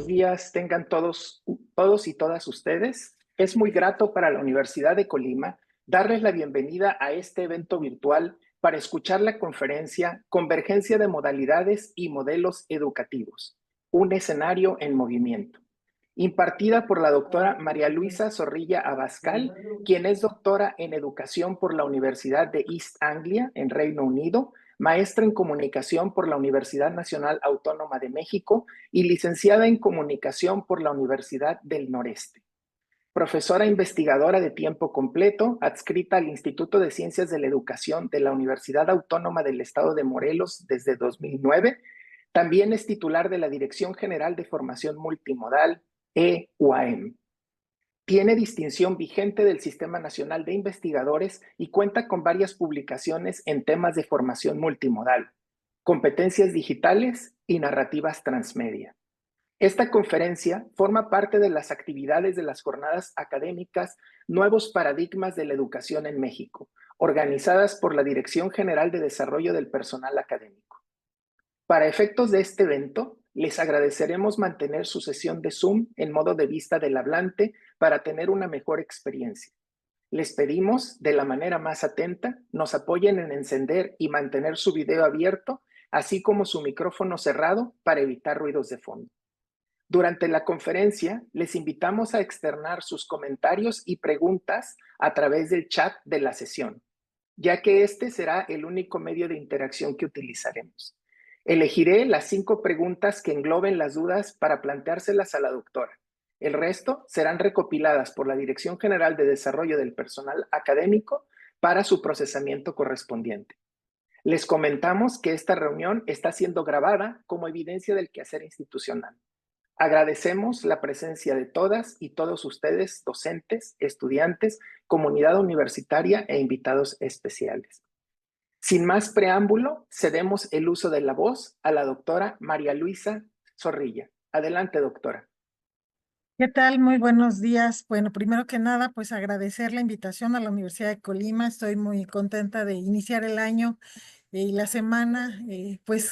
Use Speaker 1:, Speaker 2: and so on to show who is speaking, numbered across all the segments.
Speaker 1: buenos días tengan todos y todas ustedes. Es muy grato para la Universidad de Colima darles la bienvenida a este evento virtual para escuchar la conferencia Convergencia de modalidades y modelos educativos, un escenario en movimiento, impartida por la doctora María Luisa Zorrilla Abascal, quien es doctora en educación por la Universidad de East Anglia, en Reino Unido, maestra en comunicación por la Universidad Nacional Autónoma de México y licenciada en comunicación por la Universidad del Noreste. Profesora investigadora de tiempo completo, adscrita al Instituto de Ciencias de la Educación de la Universidad Autónoma del Estado de Morelos desde 2009, también es titular de la Dirección General de Formación Multimodal, EUAM. Tiene distinción vigente del Sistema Nacional de Investigadores y cuenta con varias publicaciones en temas de formación multimodal, competencias digitales y narrativas transmedia. Esta conferencia forma parte de las actividades de las jornadas académicas Nuevos Paradigmas de la Educación en México, organizadas por la Dirección General de Desarrollo del Personal Académico. Para efectos de este evento, les agradeceremos mantener su sesión de Zoom en modo de vista del hablante para tener una mejor experiencia. Les pedimos, de la manera más atenta, nos apoyen en encender y mantener su video abierto, así como su micrófono cerrado para evitar ruidos de fondo. Durante la conferencia, les invitamos a externar sus comentarios y preguntas a través del chat de la sesión, ya que este será el único medio de interacción que utilizaremos. Elegiré las 5 preguntas que engloben las dudas para planteárselas a la doctora. El resto serán recopiladas por la Dirección General de Desarrollo del Personal Académico para su procesamiento correspondiente. Les comentamos que esta reunión está siendo grabada como evidencia del quehacer institucional. Agradecemos la presencia de todas y todos ustedes, docentes, estudiantes, comunidad universitaria e invitados especiales. Sin más preámbulo, cedemos el uso de la voz a la doctora María Luisa Zorrilla. Adelante, doctora.
Speaker 2: ¿Qué tal? Muy buenos días. Bueno, primero que nada, pues agradecer la invitación a la Universidad de Colima. Estoy muy contenta de iniciar el año y la semana,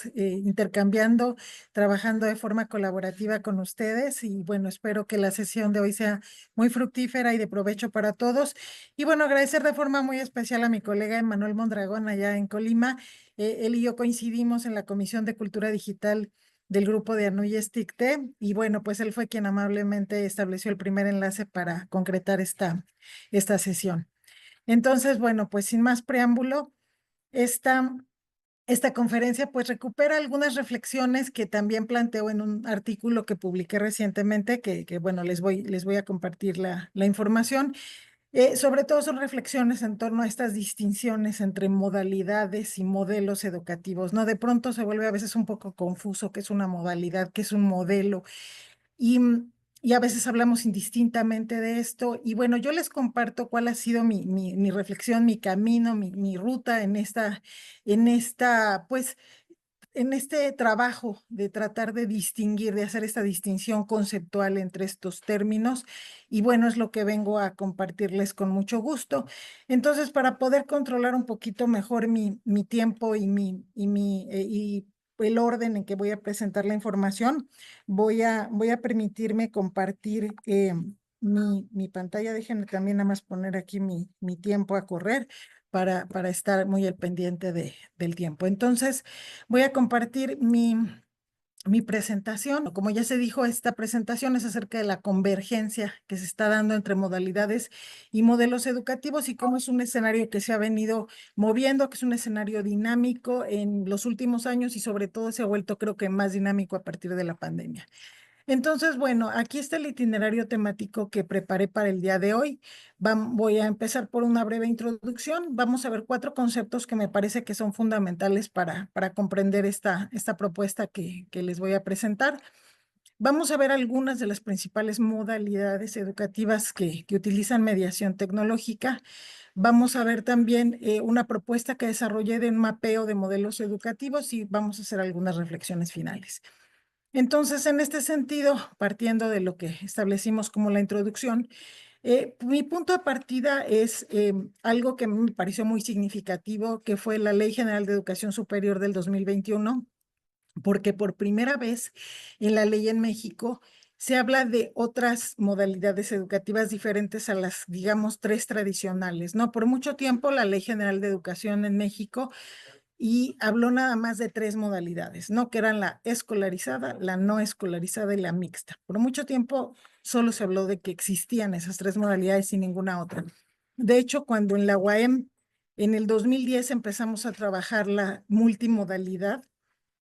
Speaker 2: intercambiando, trabajando de forma colaborativa con ustedes. Y bueno, espero que la sesión de hoy sea muy fructífera y de provecho para todos. Y bueno, agradecer de forma muy especial a mi colega Emanuel Mondragón allá en Colima. Él y yo coincidimos en la Comisión de Cultura Digital del grupo de Anuyes TICTE, y bueno, pues él fue quien amablemente estableció el primer enlace para concretar esta sesión. Entonces, bueno, pues sin más preámbulo, esta conferencia pues recupera algunas reflexiones que también planteo en un artículo que publiqué recientemente, que bueno, les voy a compartir la información. Sobre todo son reflexiones en torno a estas distinciones entre modalidades y modelos educativos, ¿no? De pronto se vuelve a veces un poco confuso qué es una modalidad, qué es un modelo, y, y a veces hablamos indistintamente de esto. Y bueno, yo les comparto cuál ha sido mi reflexión, mi camino, mi ruta pues, en este trabajo de tratar de distinguir, de hacer esta distinción conceptual entre estos términos. Y bueno, es lo que vengo a compartirles con mucho gusto. Entonces, para poder controlar un poquito mejor mi tiempo y el orden en que voy a presentar la información, voy a permitirme compartir mi pantalla. Déjenme también nada más poner aquí mi tiempo a correr para estar muy al pendiente del tiempo. Entonces, voy a compartir mi presentación. Como ya se dijo, esta presentación es acerca de la convergencia que se está dando entre modalidades y modelos educativos y cómo es un escenario que se ha venido moviendo, que es un escenario dinámico en los últimos años y sobre todo se ha vuelto, creo que, más dinámico a partir de la pandemia. Entonces, bueno, aquí está el itinerario temático que preparé para el día de hoy. Voy a empezar por una breve introducción. Vamos a ver 4 conceptos que me parece que son fundamentales para comprender esta propuesta que les voy a presentar. Vamos a ver algunas de las principales modalidades educativas que utilizan mediación tecnológica. Vamos a ver también una propuesta que desarrollé de un mapeo de modelos educativos y vamos a hacer algunas reflexiones finales. Entonces, en este sentido, partiendo de lo que establecimos como la introducción, mi punto de partida es algo que me pareció muy significativo, que fue la Ley General de Educación Superior del 2021, porque por primera vez en la ley en México se habla de otras modalidades educativas diferentes a las, digamos, tres tradicionales, ¿no? Por mucho tiempo la Ley General de Educación en México y habló nada más de tres modalidades, ¿no? Que eran la escolarizada, la no escolarizada y la mixta. Por mucho tiempo solo se habló de que existían esas tres modalidades y ninguna otra. De hecho, cuando en la UAM en el 2010 empezamos a trabajar la multimodalidad,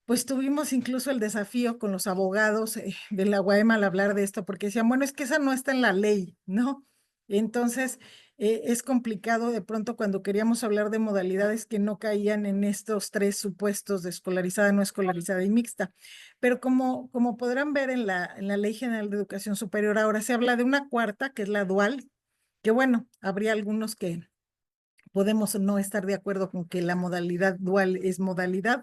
Speaker 2: pues tuvimos incluso el desafío con los abogados de la UAM al hablar de esto, porque decían, bueno, es que esa no está en la ley, ¿no? Entonces, es complicado de pronto cuando queríamos hablar de modalidades que no caían en estos tres supuestos de escolarizada, no escolarizada y mixta. Pero como podrán ver en la Ley General de Educación Superior, ahora se habla de una cuarta, que es la dual, que bueno, habría algunos que podemos no estar de acuerdo con que la modalidad dual es modalidad,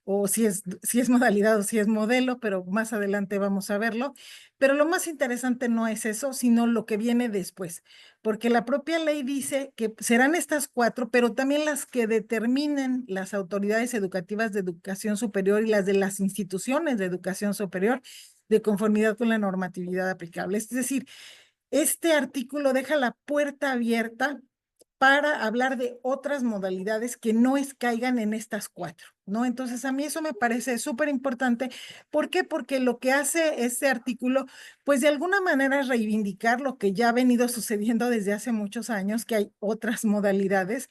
Speaker 2: o si es modalidad o si es modelo, pero más adelante vamos a verlo. Pero lo más interesante no es eso, sino lo que viene después, porque la propia ley dice que serán estas cuatro, pero también las que determinen las autoridades educativas de educación superior y las de las instituciones de educación superior de conformidad con la normatividad aplicable. Es decir, este artículo deja la puerta abierta para hablar de otras modalidades que no caigan en estas cuatro, ¿no? Entonces, a mí eso me parece súper importante. ¿Por qué? Porque lo que hace este artículo, pues de alguna manera es reivindicar lo que ya ha venido sucediendo desde hace muchos años, que hay otras modalidades,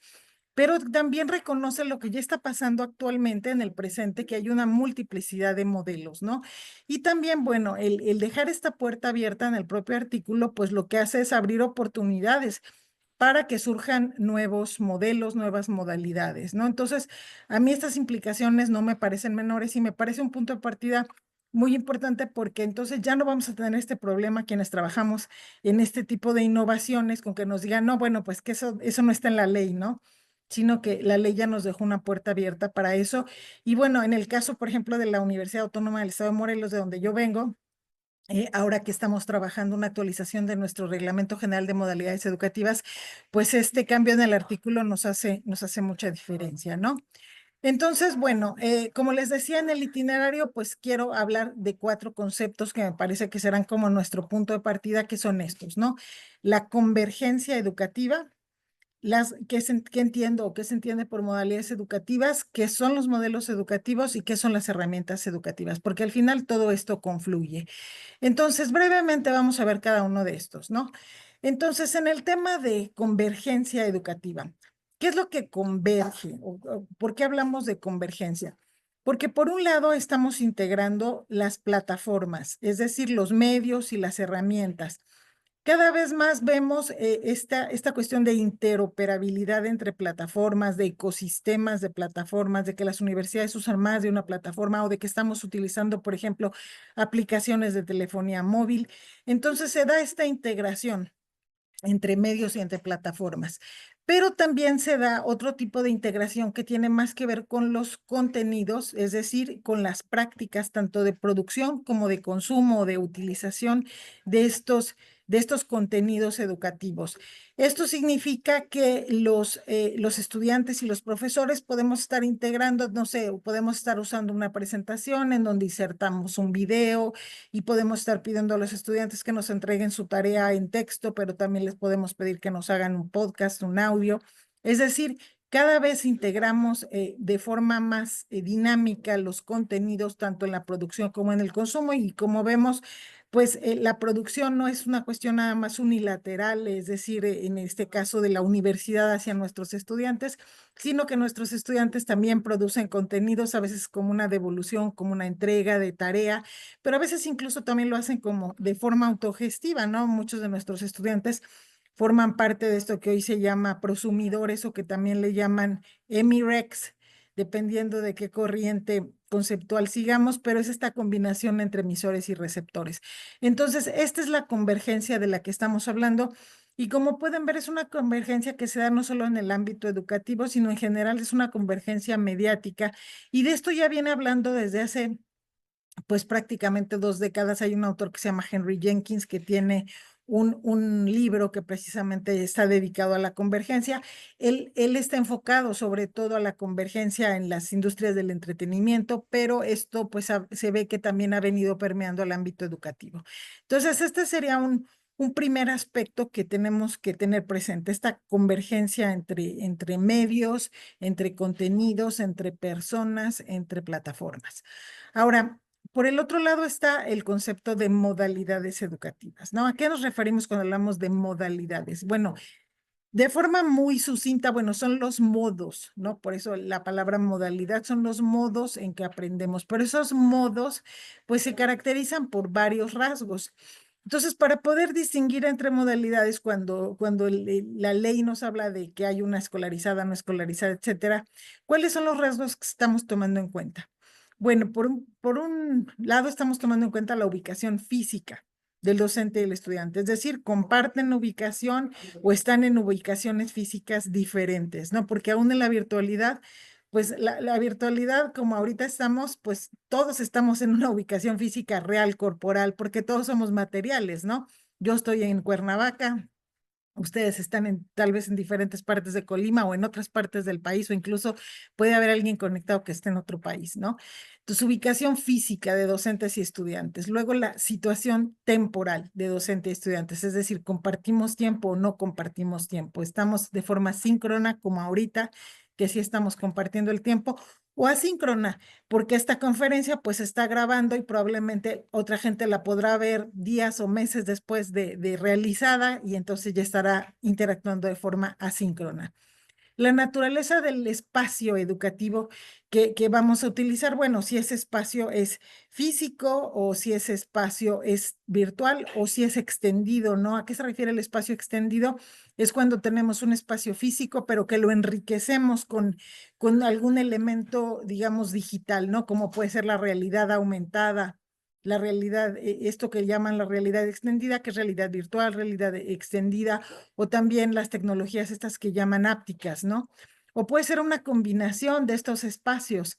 Speaker 2: pero también reconoce lo que ya está pasando actualmente en el presente, que hay una multiplicidad de modelos, ¿no? Y también, bueno, el dejar esta puerta abierta en el propio artículo, pues lo que hace es abrir oportunidades para que surjan nuevos modelos, nuevas modalidades, ¿no? Entonces, a mí estas implicaciones no me parecen menores y me parece un punto de partida muy importante porque entonces ya no vamos a tener este problema quienes trabajamos en este tipo de innovaciones con que nos digan, no, bueno, pues que eso no está en la ley, ¿no? Sino que la ley ya nos dejó una puerta abierta para eso. Y bueno, en el caso, por ejemplo, de la Universidad Autónoma del Estado de Morelos, de donde yo vengo, ahora que estamos trabajando una actualización de nuestro Reglamento General de Modalidades Educativas, pues este cambio en el artículo nos hace mucha diferencia, ¿no? Entonces, bueno, como les decía en el itinerario, pues quiero hablar de cuatro conceptos que me parece que serán como nuestro punto de partida, que son estos, ¿no? La convergencia educativa, qué entiendo o qué se entiende por modalidades educativas, qué son los modelos educativos y qué son las herramientas educativas, porque al final todo esto confluye. Entonces, brevemente vamos a ver cada uno de estos, ¿no? Entonces, en el tema de convergencia educativa, ¿qué es lo que converge? ¿O por qué hablamos de convergencia? Porque por un lado estamos integrando las plataformas, es decir, los medios y las herramientas. Cada vez más vemos esta cuestión de interoperabilidad entre plataformas, de ecosistemas de plataformas, de que las universidades usan más de una plataforma o de que estamos utilizando, por ejemplo, aplicaciones de telefonía móvil. Entonces se da esta integración entre medios y entre plataformas. Pero también se da otro tipo de integración que tiene más que ver con los contenidos, es decir, con las prácticas tanto de producción como de consumo o de utilización de estos contenidos educativos. Esto significa que los estudiantes y los profesores podemos estar integrando, no sé, podemos estar usando una presentación en donde insertamos un video, y podemos estar pidiendo a los estudiantes que nos entreguen su tarea en texto, pero también les podemos pedir que nos hagan un podcast, un audio. Es decir, cada vez integramos de forma más dinámica los contenidos, tanto en la producción como en el consumo, y como vemos, pues la producción no es una cuestión nada más unilateral, es decir, en este caso de la universidad hacia nuestros estudiantes, sino que nuestros estudiantes también producen contenidos, a veces como una devolución, como una entrega de tarea, pero a veces incluso también lo hacen como de forma autogestiva, ¿no? Muchos de nuestros estudiantes forman parte de esto que hoy se llama prosumidores o que también le llaman EMIREX, dependiendo de qué corriente conceptual sigamos, pero es esta combinación entre emisores y receptores. Entonces, esta es la convergencia de la que estamos hablando. Y como pueden ver, es una convergencia que se da no solo en el ámbito educativo, sino en general es una convergencia mediática. Y de esto ya viene hablando desde hace pues prácticamente 2 décadas. Hay un autor que se llama Henry Jenkins que tiene un libro que precisamente está dedicado a la convergencia. Él está enfocado sobre todo a la convergencia en las industrias del entretenimiento, pero esto pues se ve que también ha venido permeando el ámbito educativo. Entonces, este sería un primer aspecto que tenemos que tener presente, esta convergencia entre medios, entre contenidos, entre personas, entre plataformas. Ahora, por el otro lado está el concepto de modalidades educativas, ¿no? ¿A qué nos referimos cuando hablamos de modalidades? Bueno, de forma muy sucinta, bueno, son los modos, ¿no? Por eso la palabra modalidad son los modos en que aprendemos, pero esos modos, pues se caracterizan por varios rasgos. Entonces, para poder distinguir entre modalidades, cuando la ley nos habla de que hay una escolarizada, no escolarizada, etcétera, ¿cuáles son los rasgos que estamos tomando en cuenta? Bueno, por un lado estamos tomando en cuenta la ubicación física del docente y el estudiante, es decir, comparten ubicación o están en ubicaciones físicas diferentes, ¿no? Porque aún en la virtualidad, pues la virtualidad, como ahorita estamos, pues todos estamos en una ubicación física real, corporal, porque todos somos materiales, ¿no? Yo estoy en Cuernavaca, ustedes están tal vez en diferentes partes de Colima o en otras partes del país, o incluso puede haber alguien conectado que esté en otro país, ¿no? Entonces, ubicación física de docentes y estudiantes. Luego, la situación temporal de docente y estudiantes, es decir, compartimos tiempo o no compartimos tiempo. Estamos de forma síncrona, como ahorita, que sí estamos compartiendo el tiempo, o asíncrona, porque esta conferencia pues se está grabando y probablemente otra gente la podrá ver días o meses después de realizada y entonces ya estará interactuando de forma asíncrona. La naturaleza del espacio educativo que vamos a utilizar, bueno, si ese espacio es físico o si ese espacio es virtual o si es extendido, ¿no? ¿A qué se refiere el espacio extendido? Es cuando tenemos un espacio físico, pero que lo enriquecemos con algún elemento, digamos, digital, ¿no? Como puede ser la realidad aumentada, la realidad, esto que llaman la realidad extendida, que es realidad virtual, realidad extendida, o también las tecnologías estas que llaman ápticas, ¿no? O puede ser una combinación de estos espacios.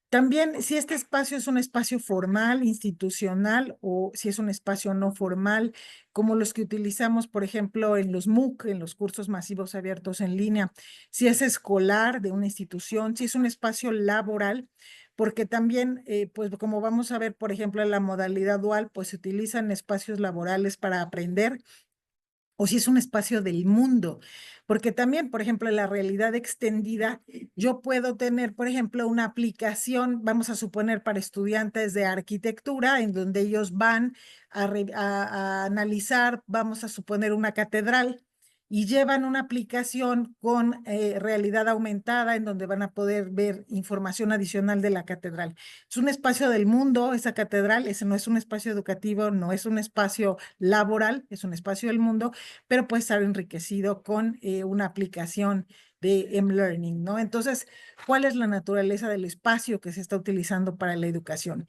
Speaker 2: También, si este espacio es un espacio formal, institucional, o si es un espacio no formal, como los que utilizamos, por ejemplo, en los MOOC, en los cursos masivos abiertos en línea, si es escolar de una institución, si es un espacio laboral, porque también, pues como vamos a ver, por ejemplo, en la modalidad dual, pues se utilizan espacios laborales para aprender o si es un espacio del mundo, porque también, por ejemplo, en la realidad extendida, yo puedo tener, por ejemplo, una aplicación, vamos a suponer, para estudiantes de arquitectura, en donde ellos van a analizar, vamos a suponer, una catedral y llevan una aplicación con realidad aumentada en donde van a poder ver información adicional de la catedral. Es un espacio del mundo, esa catedral, ese no es un espacio educativo, no es un espacio laboral, es un espacio del mundo, pero puede estar enriquecido con una aplicación de M-Learning, ¿no? Entonces, ¿cuál es la naturaleza del espacio que se está utilizando para la educación?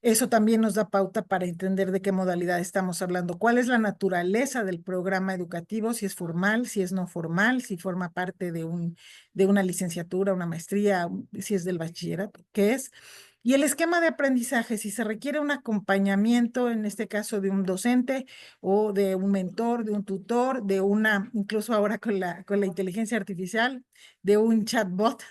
Speaker 2: Eso también nos da pauta para entender de qué modalidad estamos hablando. ¿Cuál es la naturaleza del programa educativo? Si es formal, si es no formal, si forma parte de una licenciatura, una maestría, si es del bachillerato, ¿qué es? Y el esquema de aprendizaje, si se requiere un acompañamiento, en este caso de un docente o de un mentor, de un tutor, incluso ahora con la inteligencia artificial, de un chatbot,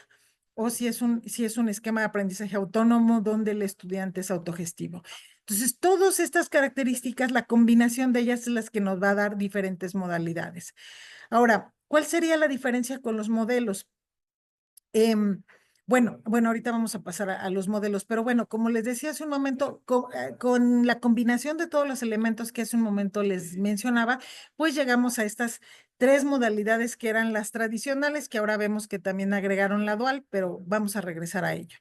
Speaker 2: o si es un esquema de aprendizaje autónomo donde el estudiante es autogestivo. Entonces, todas estas características, la combinación de ellas es las que nos va a dar diferentes modalidades. Ahora, ¿cuál sería la diferencia con los modelos? Bueno, ahorita vamos a pasar a los modelos, pero bueno, como les decía hace un momento, con la combinación de todos los elementos que hace un momento les mencionaba, pues llegamos a estas tres modalidades que eran las tradicionales, que ahora vemos que también agregaron la dual, pero vamos a regresar a ello.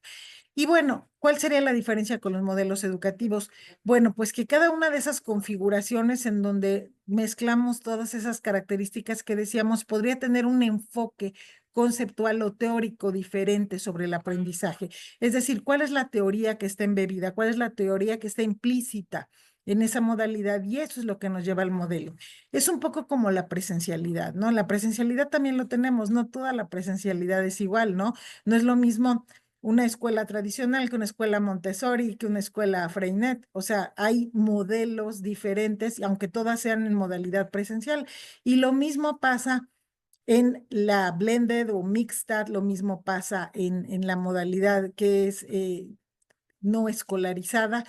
Speaker 2: Y bueno, ¿cuál sería la diferencia con los modelos educativos? Bueno, pues que cada una de esas configuraciones en donde mezclamos todas esas características que decíamos podría tener un enfoque conceptual o teórico diferente sobre el aprendizaje. Es decir, ¿cuál es la teoría que está embebida? ¿Cuál es la teoría que está implícita en esa modalidad? Y eso es lo que nos lleva al modelo. Es un poco como la presencialidad, ¿no? La presencialidad también lo tenemos, no toda la presencialidad es igual, ¿no? No es lo mismo una escuela tradicional, que una escuela Montessori, que una escuela Freinet. O sea, hay modelos diferentes, aunque todas sean en modalidad presencial. Y lo mismo pasa en la blended o mixed, lo mismo pasa en la modalidad que es no escolarizada.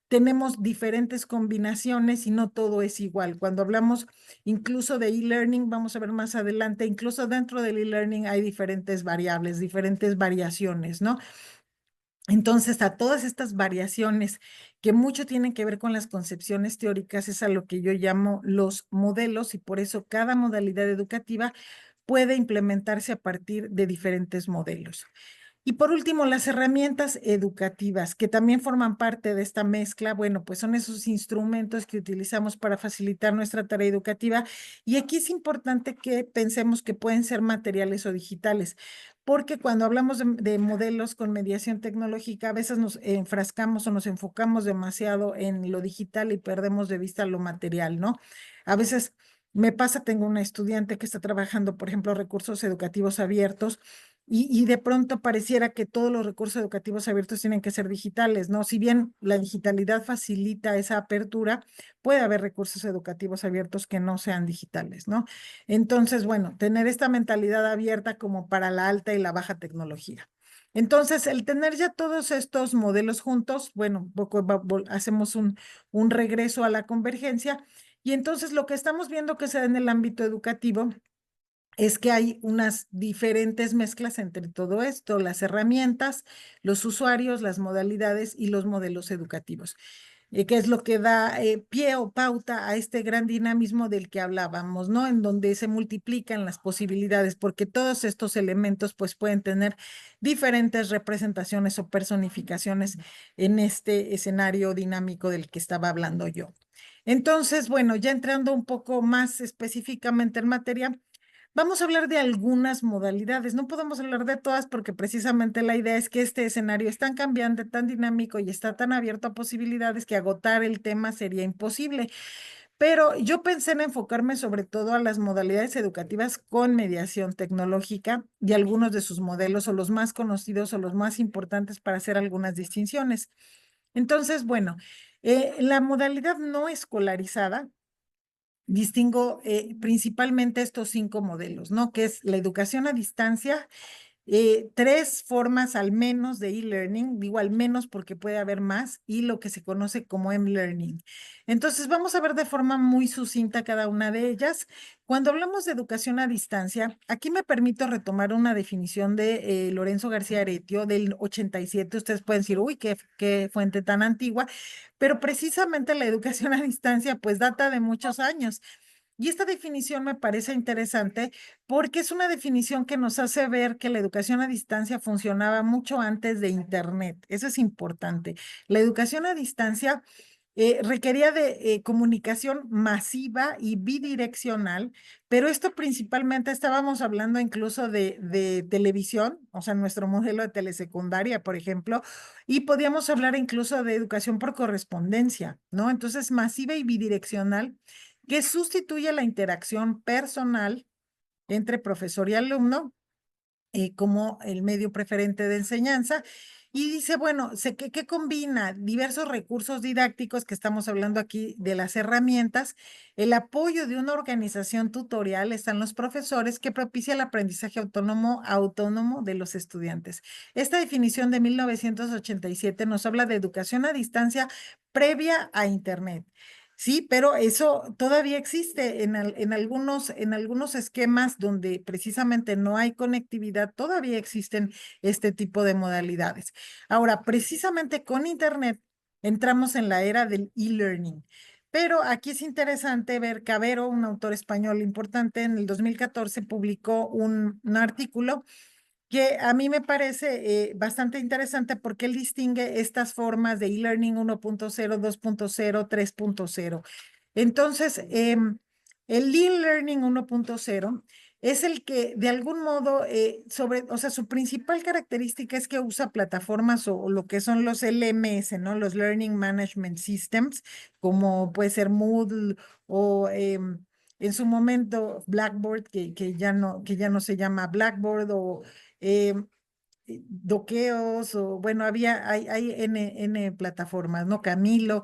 Speaker 2: Tenemos diferentes combinaciones y no todo es igual. Cuando hablamos incluso de e-learning, vamos a ver más adelante, incluso dentro del e-learning hay diferentes variables, diferentes variaciones, ¿no? Entonces, a todas estas variaciones que mucho tienen que ver con las concepciones teóricas es a lo que yo llamo los modelos, y por eso cada modalidad educativa puede implementarse a partir de diferentes modelos. Y por último, las herramientas educativas, que también forman parte de esta mezcla. Bueno, pues son esos instrumentos que utilizamos para facilitar nuestra tarea educativa. Y aquí es importante que pensemos que pueden ser materiales o digitales, porque cuando hablamos de modelos con mediación tecnológica, a veces nos enfrascamos o nos enfocamos demasiado en lo digital y perdemos de vista lo material, ¿no? A veces me pasa, tengo una estudiante que está trabajando, por ejemplo, recursos educativos abiertos, y de pronto pareciera que todos los recursos educativos abiertos tienen que ser digitales, ¿no? Si bien la digitalidad facilita esa apertura, puede haber recursos educativos abiertos que no sean digitales, ¿no? Entonces, bueno, tener esta mentalidad abierta como para la alta y la baja tecnología. Entonces, el tener ya todos estos modelos juntos, bueno, hacemos un regreso a la convergencia, y entonces lo que estamos viendo que se da en el ámbito educativo es que hay unas diferentes mezclas entre todo esto, las herramientas, los usuarios, las modalidades y los modelos educativos, que es lo que da pie o pauta a este gran dinamismo del que hablábamos, ¿no? En donde se multiplican las posibilidades, porque todos estos elementos pues pueden tener diferentes representaciones o personificaciones en este escenario dinámico del que estaba hablando yo. Entonces, bueno, ya entrando un poco más específicamente en materia, vamos a hablar de algunas modalidades. No podemos hablar de todas porque precisamente la idea es que este escenario es tan cambiante, tan dinámico y está tan abierto a posibilidades que agotar el tema sería imposible. Pero yo pensé en enfocarme sobre todo a las modalidades educativas con mediación tecnológica y algunos de sus modelos, o los más conocidos o los más importantes, para hacer algunas distinciones. Entonces, bueno, la modalidad no escolarizada, distingo principalmente estos 5 modelos, ¿no? Que es la educación a distancia, 3 formas al menos de e-learning, digo al menos porque puede haber más, y lo que se conoce como m-learning. Entonces, vamos a ver de forma muy sucinta cada una de ellas. Cuando hablamos de educación a distancia, aquí me permito retomar una definición de Lorenzo García Aretio del 87. Ustedes pueden decir, uy, qué fuente tan antigua, pero precisamente la educación a distancia pues data de muchos años. Y esta definición me parece interesante porque es una definición que nos hace ver que la educación a distancia funcionaba mucho antes de Internet. Eso es importante. La educación a distancia requería de comunicación masiva y bidireccional, pero esto principalmente estábamos hablando incluso de televisión, o sea, nuestro modelo de telesecundaria, por ejemplo, y podíamos hablar incluso de educación por correspondencia, ¿no? Entonces, masiva y bidireccional, que sustituye la interacción personal entre profesor y alumno como el medio preferente de enseñanza. Y dice, bueno, ¿qué combina? Diversos recursos didácticos, que estamos hablando aquí de las herramientas, el apoyo de una organización tutorial, están los profesores, que propicia el aprendizaje autónomo de los estudiantes. Esta definición de 1987 nos habla de educación a distancia previa a Internet. Sí, pero eso todavía existe en algunos esquemas donde precisamente no hay conectividad, todavía existen este tipo de modalidades. Ahora, precisamente con Internet entramos en la era del e-learning. Pero aquí es interesante ver, Cavero, un autor español importante, en el 2014 publicó un artículo que a mí me parece bastante interesante, porque él distingue estas formas de e-learning 1.0, 2.0, 3.0. Entonces, el e-learning 1.0 es el que de algún modo, o sea, su principal característica es que usa plataformas o lo que son los LMS, ¿no? Los Learning Management Systems, como puede ser Moodle o en su momento Blackboard, que ya no se llama Blackboard, o doqueos, o bueno, hay N plataformas, ¿no? Camilo.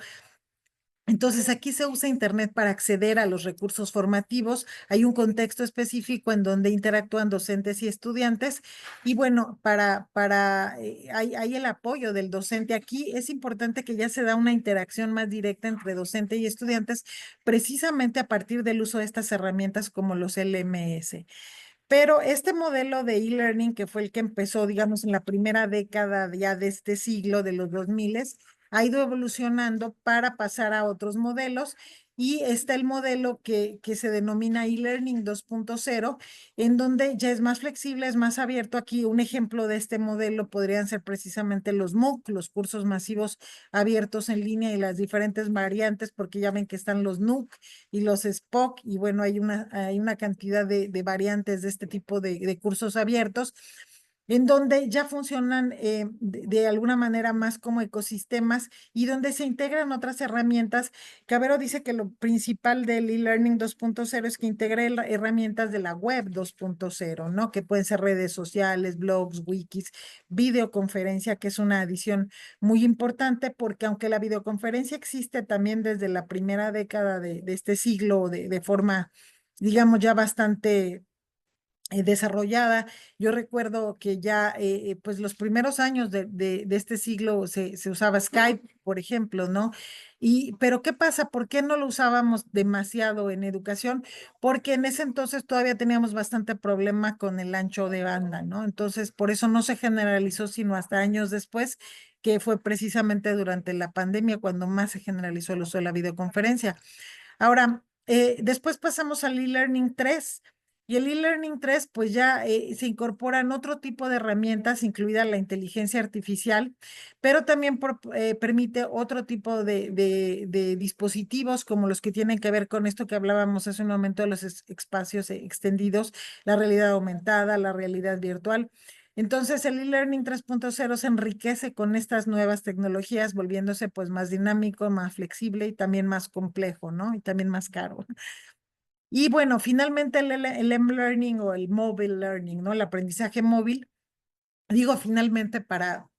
Speaker 2: Entonces, aquí se usa Internet para acceder a los recursos formativos. Hay un contexto específico en donde interactúan docentes y estudiantes. Y bueno, hay el apoyo del docente. Aquí es importante que ya se da una interacción más directa entre docente y estudiantes, precisamente a partir del uso de estas herramientas como los LMS. Pero este modelo de e-learning, que fue el que empezó, digamos, en la primera década ya de este siglo, de los 2000, ha ido evolucionando para pasar a otros modelos. Y está el modelo que se denomina e-learning 2.0, en donde ya es más flexible, es más abierto. Aquí un ejemplo de este modelo podrían ser precisamente los MOOC, los cursos masivos abiertos en línea, y las diferentes variantes, porque ya ven que están los NUC y los SPOC, y bueno, hay una cantidad de variantes de este tipo de cursos abiertos, en donde ya funcionan de alguna manera más como ecosistemas, y donde se integran otras herramientas. Cabero dice que lo principal del e-learning 2.0 es que integre herramientas de la web 2.0, ¿no? Que pueden ser redes sociales, blogs, wikis, videoconferencia, que es una adición muy importante, porque aunque la videoconferencia existe también desde la primera década de este siglo de forma, digamos, ya bastante desarrollada. Yo recuerdo que ya, pues los primeros años de este siglo se usaba Skype, por ejemplo, ¿no? Pero ¿qué pasa? ¿Por qué no lo usábamos demasiado en educación? Porque en ese entonces todavía teníamos bastante problema con el ancho de banda, ¿no? Entonces, por eso no se generalizó sino hasta años después, que fue precisamente durante la pandemia cuando más se generalizó el uso de la videoconferencia. Ahora, después pasamos al e-learning 3. Y el e-learning 3, pues ya se incorporan otro tipo de herramientas, incluida la inteligencia artificial, pero también permite otro tipo de dispositivos, como los que tienen que ver con esto que hablábamos hace un momento de los espacios extendidos, la realidad aumentada, la realidad virtual. Entonces, el e-learning 3.0 se enriquece con estas nuevas tecnologías, volviéndose pues más dinámico, más flexible y también más complejo, ¿no? Y también más caro. Y bueno, finalmente el M-Learning o el Mobile Learning, ¿no? El aprendizaje móvil. Digo finalmente para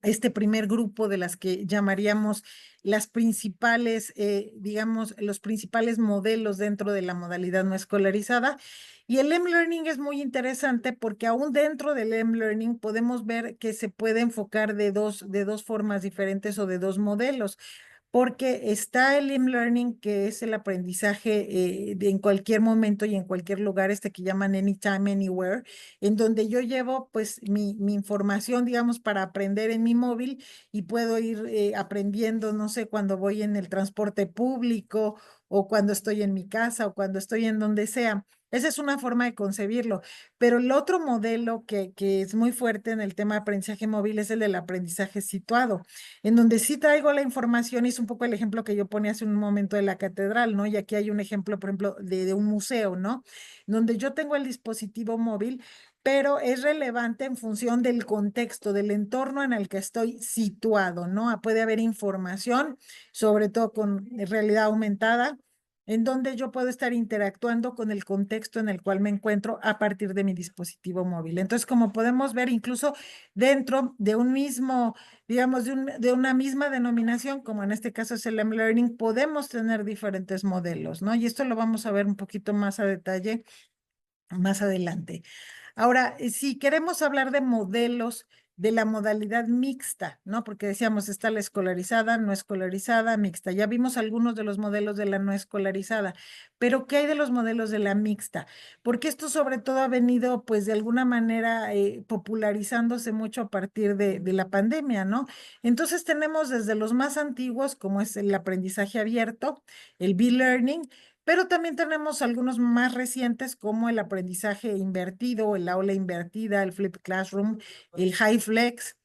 Speaker 2: este primer grupo de las que llamaríamos las principales, digamos, los principales modelos dentro de la modalidad no escolarizada. Y el M-Learning es muy interesante porque aún dentro del M-Learning podemos ver que se puede enfocar de dos formas diferentes o de dos modelos, porque está el e-learning, que es el aprendizaje en cualquier momento y en cualquier lugar, este que llaman anytime, anywhere, en donde yo llevo pues mi información, digamos, para aprender en mi móvil, y puedo ir aprendiendo, no sé, cuando voy en el transporte público, o cuando estoy en mi casa, o cuando estoy en donde sea. Esa es una forma de concebirlo. Pero el otro modelo que es muy fuerte en el tema de aprendizaje móvil es el del aprendizaje situado, en donde sí traigo la información. Y es un poco el ejemplo que yo ponía hace un momento de la catedral, ¿no? Y aquí hay un ejemplo, por ejemplo, de un museo, ¿no? Donde yo tengo el dispositivo móvil, pero es relevante en función del contexto, del entorno en el que estoy situado, ¿no? Puede haber información, sobre todo con realidad aumentada, en donde yo puedo estar interactuando con el contexto en el cual me encuentro a partir de mi dispositivo móvil. Entonces, como podemos ver, incluso dentro de un mismo, digamos, de una misma denominación, como en este caso es el M-Learning, podemos tener diferentes modelos, ¿no? Y esto lo vamos a ver un poquito más a detalle más adelante. Ahora, si queremos hablar de modelos de la modalidad mixta, ¿no? Porque decíamos, está la escolarizada, no escolarizada, mixta. Ya vimos algunos de los modelos de la no escolarizada, pero ¿qué hay de los modelos de la mixta? Porque esto sobre todo ha venido, pues, de alguna manera popularizándose mucho a partir de la pandemia, ¿no? Entonces tenemos desde los más antiguos, como es el aprendizaje abierto, el B-Learning, pero también tenemos algunos más recientes, como el aprendizaje invertido, el aula invertida, el Flip Classroom, el High Flex,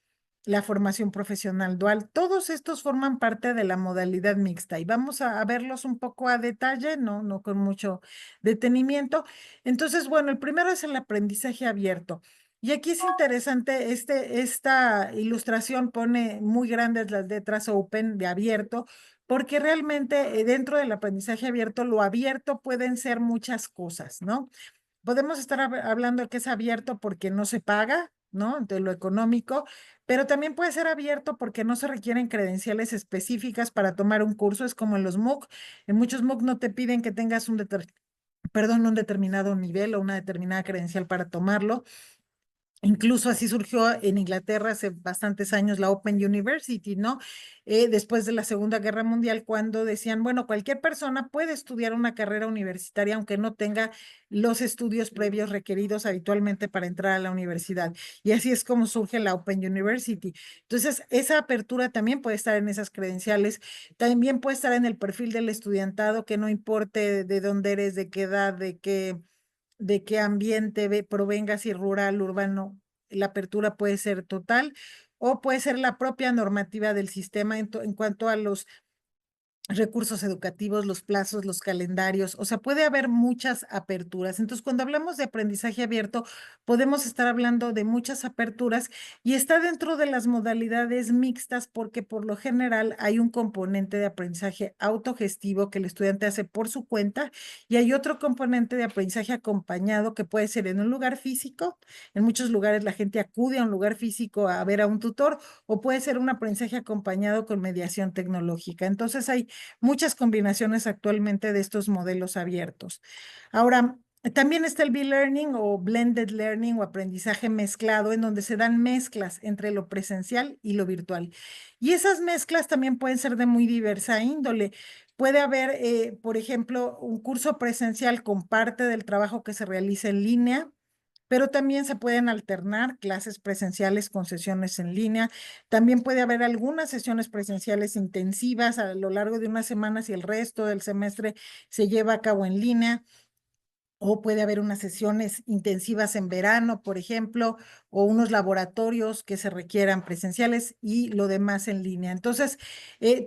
Speaker 2: la formación profesional dual. Todos estos forman parte de la modalidad mixta, y vamos a verlos un poco a detalle, no con mucho detenimiento. Entonces, bueno, el primero es el aprendizaje abierto. Y aquí es interesante, esta ilustración pone muy grandes las letras open, de abierto, porque realmente dentro del aprendizaje abierto, lo abierto pueden ser muchas cosas, ¿no? Podemos estar hablando de que es abierto porque no se paga, ¿no? De lo económico, pero también puede ser abierto porque no se requieren credenciales específicas para tomar un curso, es como en los MOOC. En muchos MOOC no te piden que tengas un determinado nivel o una determinada credencial para tomarlo. Incluso así surgió en Inglaterra hace bastantes años la Open University, ¿no? Después de la Segunda Guerra Mundial, cuando decían, bueno, cualquier persona puede estudiar una carrera universitaria aunque no tenga los estudios previos requeridos habitualmente para entrar a la universidad. Y así es como surge la Open University. Entonces, esa apertura también puede estar en esas credenciales, también puede estar en el perfil del estudiantado, que no importe de dónde eres, de qué edad, de qué ambiente provenga, si rural, urbano, la apertura puede ser total o puede ser la propia normativa del sistema en cuanto a los recursos educativos, los plazos, los calendarios, o sea, puede haber muchas aperturas. Entonces, cuando hablamos de aprendizaje abierto, podemos estar hablando de muchas aperturas y está dentro de las modalidades mixtas porque por lo general hay un componente de aprendizaje autogestivo que el estudiante hace por su cuenta y hay otro componente de aprendizaje acompañado que puede ser en un lugar físico. En muchos lugares la gente acude a un lugar físico a ver a un tutor o puede ser un aprendizaje acompañado con mediación tecnológica. Entonces, hay muchas combinaciones actualmente de estos modelos abiertos. Ahora, también está el B-Learning o Blended Learning o aprendizaje mezclado, en donde se dan mezclas entre lo presencial y lo virtual. Y esas mezclas también pueden ser de muy diversa índole. Puede haber, por ejemplo, un curso presencial con parte del trabajo que se realiza en línea, pero también se pueden alternar clases presenciales con sesiones en línea. También puede haber algunas sesiones presenciales intensivas a lo largo de unas semanas y el resto del semestre se lleva a cabo en línea. O puede haber unas sesiones intensivas en verano, por ejemplo, o unos laboratorios que se requieran presenciales y lo demás en línea. Entonces,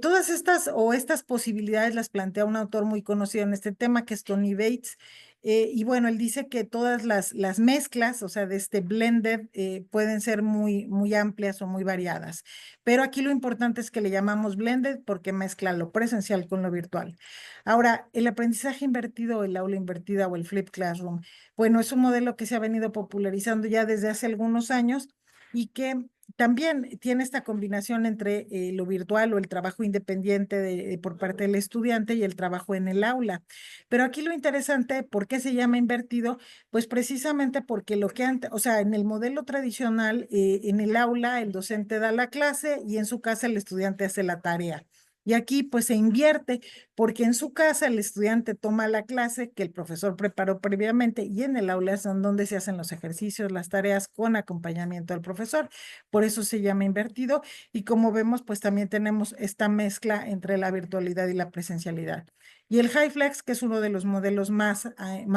Speaker 2: todas estas posibilidades las plantea un autor muy conocido en este tema, que es Tony Bates. Y bueno, él dice que todas las mezclas, o sea, de este blended, pueden ser muy, muy amplias o muy variadas. Pero aquí lo importante es que le llamamos blended porque mezcla lo presencial con lo virtual. Ahora, el aprendizaje invertido, el aula invertida o el flip classroom, bueno, es un modelo que se ha venido popularizando ya desde hace algunos años y que también tiene esta combinación entre lo virtual o el trabajo independiente por parte del estudiante y el trabajo en el aula. Pero aquí lo interesante, ¿por qué se llama invertido? Pues precisamente porque lo que antes, o sea, en el modelo tradicional, en el aula el docente da la clase y en su casa el estudiante hace la tarea. Y aquí pues se invierte porque en su casa el estudiante toma la clase que el profesor preparó previamente y en el aula son donde se hacen los ejercicios, las tareas con acompañamiento del profesor. Por eso se llama invertido y como vemos, pues también tenemos esta mezcla entre la virtualidad y la presencialidad. Y el HyFlex, que es uno de los modelos más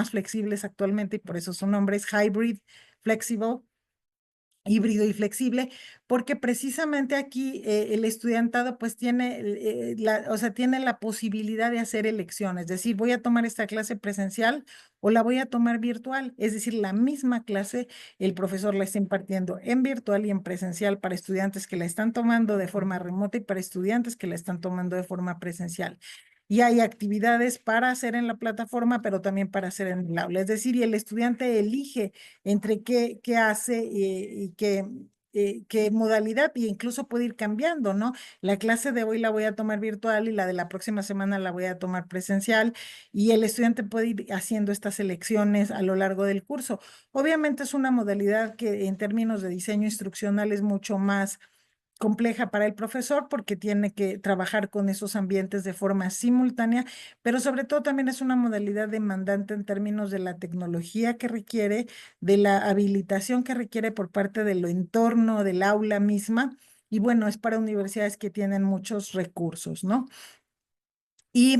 Speaker 2: flexibles actualmente y por eso su nombre es Hybrid Flexible, híbrido y flexible, porque precisamente aquí el estudiantado pues tiene o sea, tiene la posibilidad de hacer elecciones, es decir, voy a tomar esta clase presencial o la voy a tomar virtual, es decir, la misma clase el profesor la está impartiendo en virtual y en presencial para estudiantes que la están tomando de forma remota y para estudiantes que la están tomando de forma presencial. Y hay actividades para hacer en la plataforma, pero también para hacer en el aula. Es decir, y el estudiante elige entre qué hace y qué modalidad, y incluso puede ir cambiando, ¿no? La clase de hoy la voy a tomar virtual y la de la próxima semana la voy a tomar presencial, y el estudiante puede ir haciendo estas elecciones a lo largo del curso. Obviamente es una modalidad que en términos de diseño instruccional es mucho más compleja para el profesor porque tiene que trabajar con esos ambientes de forma simultánea, pero sobre todo también es una modalidad demandante en términos de la tecnología que requiere, de la habilitación que requiere por parte del entorno, del aula misma. Y bueno, es para universidades que tienen muchos recursos, ¿no? Y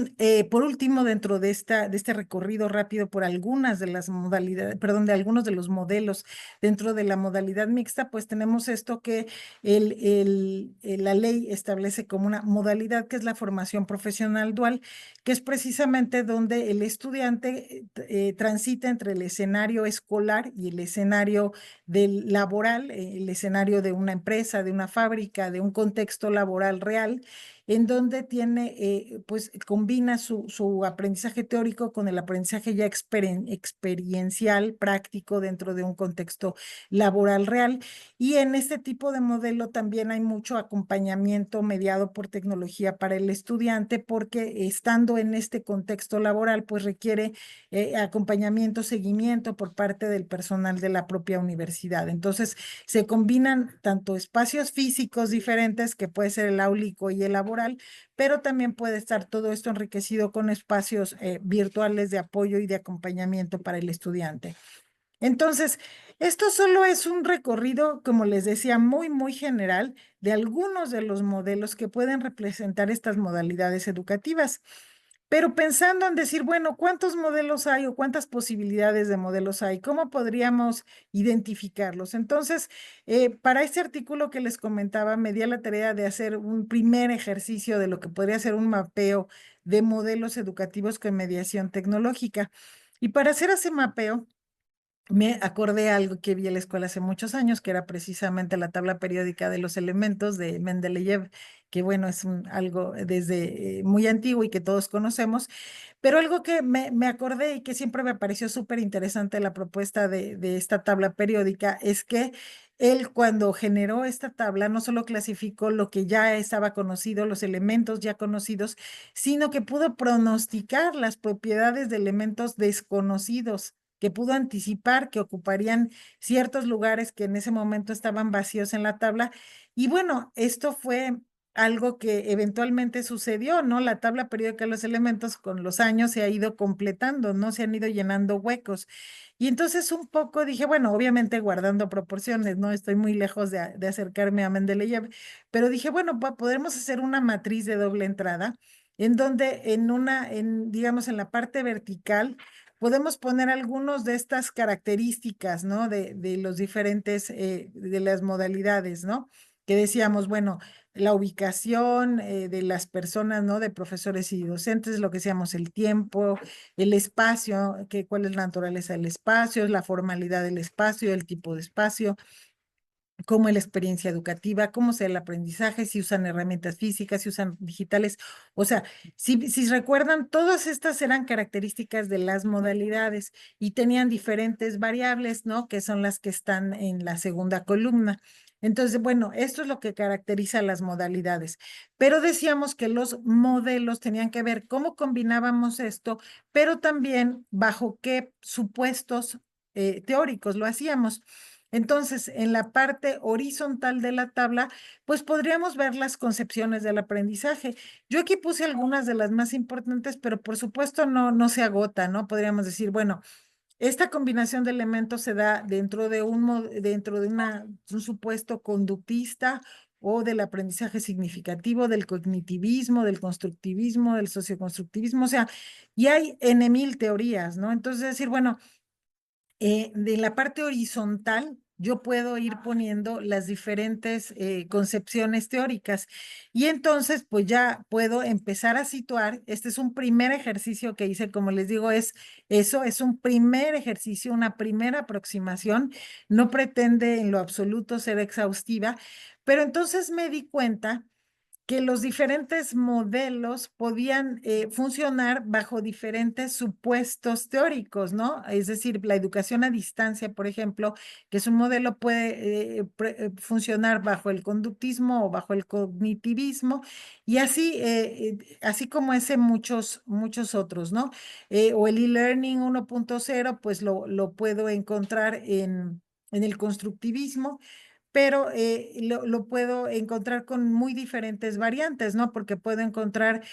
Speaker 2: por último, dentro de este recorrido rápido por algunas de las modalidades, perdón, de algunos de los modelos dentro de la modalidad mixta, pues tenemos esto que la ley establece como una modalidad que es la formación profesional dual, que es precisamente donde el estudiante transita entre el escenario escolar y el escenario laboral, el escenario de una empresa, de una fábrica, de un contexto laboral real, en donde tiene, pues combina su aprendizaje teórico con el aprendizaje ya experiencial, práctico dentro de un contexto laboral real. Y en este tipo de modelo también hay mucho acompañamiento mediado por tecnología para el estudiante, porque estando en este contexto laboral, pues requiere acompañamiento, seguimiento por parte del personal de la propia universidad. Entonces, se combinan tanto espacios físicos diferentes, que puede ser el áulico y el laboral, pero también puede estar todo esto enriquecido con espacios virtuales de apoyo y de acompañamiento para el estudiante. Entonces, esto solo es un recorrido, como les decía, muy general de algunos de los modelos que pueden representar estas modalidades educativas. Pero pensando en decir, bueno, ¿cuántos modelos hay o cuántas posibilidades de modelos hay? ¿Cómo podríamos identificarlos? Entonces, para este artículo que les comentaba, me di a la tarea de hacer un primer ejercicio de lo que podría ser un mapeo de modelos educativos con mediación tecnológica. Y para hacer ese mapeo, me acordé algo que vi en la escuela hace muchos años, que era precisamente la tabla periódica de los elementos de Mendeleev, que bueno, es algo desde muy antiguo y que todos conocemos, pero algo que me acordé y que siempre me pareció súper interesante la propuesta de esta tabla periódica es que él cuando generó esta tabla no solo clasificó lo que ya estaba conocido, los elementos ya conocidos, sino que pudo pronosticar las propiedades de elementos desconocidos, que pudo anticipar que ocuparían ciertos lugares que en ese momento estaban vacíos en la tabla. Y bueno, esto fue algo que eventualmente sucedió, ¿no? La tabla periódica de los elementos con los años se ha ido completando, ¿no? Se han ido llenando huecos. Y entonces un poco dije, bueno, obviamente guardando proporciones, ¿no? Estoy muy lejos de acercarme a Mendeleev, pero dije, bueno, podremos hacer una matriz de doble entrada en donde digamos, en la parte vertical podemos poner algunos de estas características, ¿no? De los diferentes, de las modalidades, ¿no? Que decíamos, bueno, la ubicación de las personas, ¿no? De profesores y docentes, lo que decíamos, el tiempo, el espacio, cuál es la naturaleza del espacio, la formalidad del espacio, el tipo de espacio, cómo es la experiencia educativa, cómo sea el aprendizaje, si usan herramientas físicas, si usan digitales. O sea, si recuerdan, todas estas eran características de las modalidades y tenían diferentes variables, ¿no? Que son las que están en la segunda columna. Entonces, bueno, esto es lo que caracteriza las modalidades. Pero decíamos que los modelos tenían que ver cómo combinábamos esto, pero también bajo qué supuestos teóricos lo hacíamos. Entonces, en la parte horizontal de la tabla, pues podríamos ver las concepciones del aprendizaje. Yo aquí puse algunas de las más importantes, pero por supuesto no se agota, ¿no? Podríamos decir, bueno, esta combinación de elementos se da dentro de un supuesto conductista o del aprendizaje significativo, del cognitivismo, del constructivismo, del socioconstructivismo, o sea, y hay N mil teorías, ¿no? Entonces, decir, bueno, de la parte horizontal, yo puedo ir poniendo las diferentes concepciones teóricas y entonces pues ya puedo empezar a situar. Este es un primer ejercicio que hice, como les digo, es un primer ejercicio, una primera aproximación, no pretende en lo absoluto ser exhaustiva, pero entonces me di cuenta que los diferentes modelos podían funcionar bajo diferentes supuestos teóricos, ¿no? Es decir, la educación a distancia, por ejemplo, que es un modelo, puede funcionar bajo el conductismo o bajo el cognitivismo, y así como ese muchos otros, ¿no? O el e-learning 1.0, pues lo puedo encontrar en el constructivismo, pero lo puedo encontrar con muy diferentes variantes, ¿no? Porque puedo encontrar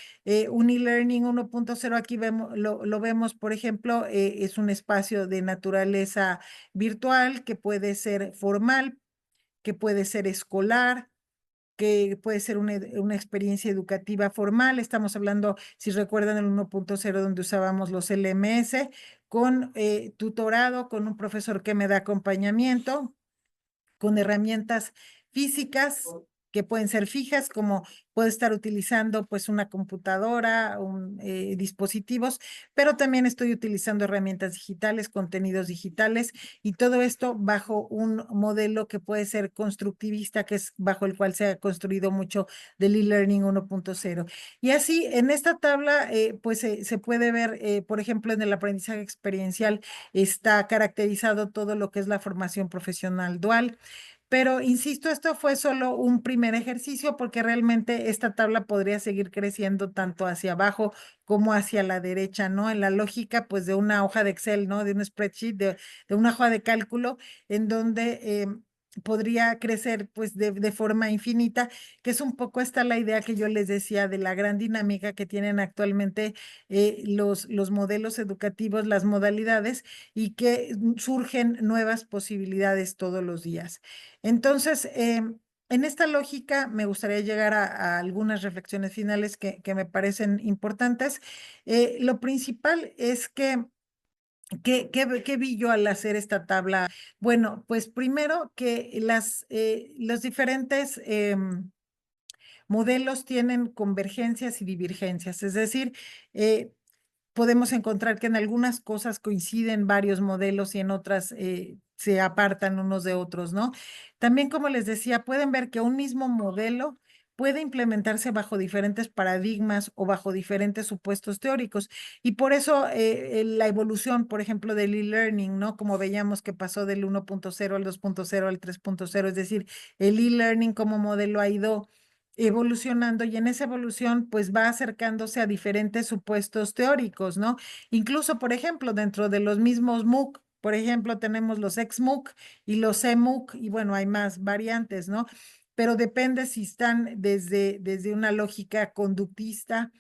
Speaker 2: un e-learning 1.0, aquí lo vemos, por ejemplo, es un espacio de naturaleza virtual que puede ser formal, que puede ser escolar, que puede ser una experiencia educativa formal. Estamos hablando, si recuerdan, el 1.0 donde usábamos los LMS, con tutorado, con un profesor que me da acompañamiento, con herramientas físicas que pueden ser fijas, como puede estar utilizando pues una computadora, dispositivos, pero también estoy utilizando herramientas digitales, contenidos digitales y todo esto bajo un modelo que puede ser constructivista, que es bajo el cual se ha construido mucho del e-learning 1.0. Y así en esta tabla pues se puede ver, por ejemplo, en el aprendizaje experiencial está caracterizado todo lo que es la formación profesional dual. Pero insisto, esto fue solo un primer ejercicio porque realmente esta tabla podría seguir creciendo tanto hacia abajo como hacia la derecha, ¿no? En la lógica, pues, de una hoja de Excel, ¿no? De un spreadsheet, de una hoja de cálculo, en donde podría crecer, pues, de forma infinita, que es un poco esta la idea que yo les decía de la gran dinámica que tienen actualmente los modelos educativos, las modalidades, y que surgen nuevas posibilidades todos los días. Entonces, en esta lógica me gustaría llegar a algunas reflexiones finales que me parecen importantes. Lo principal es que, ¿qué vi yo al hacer esta tabla? Bueno, pues primero que los diferentes modelos tienen convergencias y divergencias, es decir, eh, podemos encontrar que en algunas cosas coinciden varios modelos y en otras se apartan unos de otros, ¿no? También, como les decía, pueden ver que un mismo modelo puede implementarse bajo diferentes paradigmas o bajo diferentes supuestos teóricos. Y por eso la evolución, por ejemplo, del e-learning, ¿no? Como veíamos que pasó del 1.0 al 2.0 al 3.0, es decir, el e-learning como modelo ha ido evolucionando y en esa evolución pues va acercándose a diferentes supuestos teóricos, ¿no? Incluso, por ejemplo, dentro de los mismos MOOC, por ejemplo, tenemos los ex-MOOC y los e-MOOC y bueno, hay más variantes, ¿no? Pero depende si están desde una lógica conductista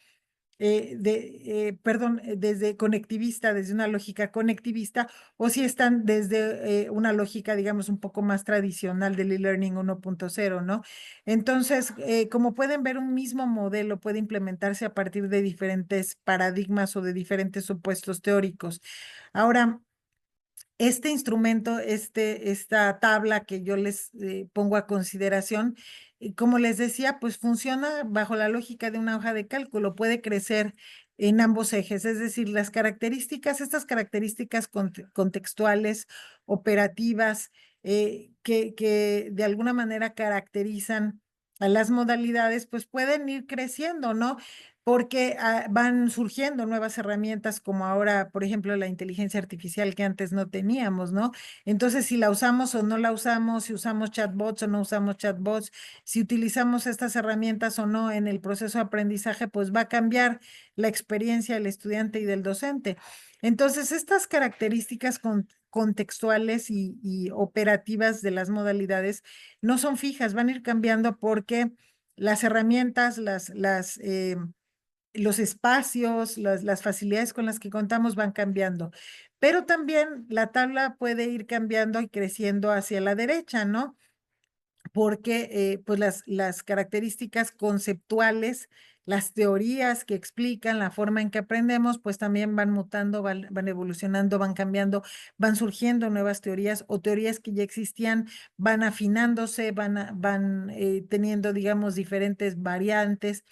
Speaker 2: perdón, desde conectivista, desde una lógica conectivista, o si están desde una lógica, digamos, un poco más tradicional del e-learning 1.0, ¿no? Entonces, como pueden ver, un mismo modelo puede implementarse a partir de diferentes paradigmas o de diferentes supuestos teóricos. Ahora, este instrumento, esta tabla que yo les pongo a consideración, como les decía, pues funciona bajo la lógica de una hoja de cálculo, puede crecer en ambos ejes, es decir, estas características contextuales, operativas, que de alguna manera caracterizan a las modalidades, pues pueden ir creciendo, ¿no? Porque van surgiendo nuevas herramientas como ahora, por ejemplo, la inteligencia artificial que antes no teníamos, ¿no? Entonces, si la usamos o no la usamos, si usamos chatbots o no usamos chatbots, si utilizamos estas herramientas o no en el proceso de aprendizaje, pues va a cambiar la experiencia del estudiante y del docente. Entonces, estas características contextuales y operativas de las modalidades no son fijas, van a ir cambiando porque las herramientas, los espacios, las facilidades con las que contamos van cambiando. Pero también la tabla puede ir cambiando y creciendo hacia la derecha, ¿no? Porque pues las características conceptuales, las teorías que explican la forma en que aprendemos, pues también van mutando, van evolucionando, van cambiando, van surgiendo nuevas teorías o teorías que ya existían, van afinándose, van teniendo, digamos, diferentes variantes.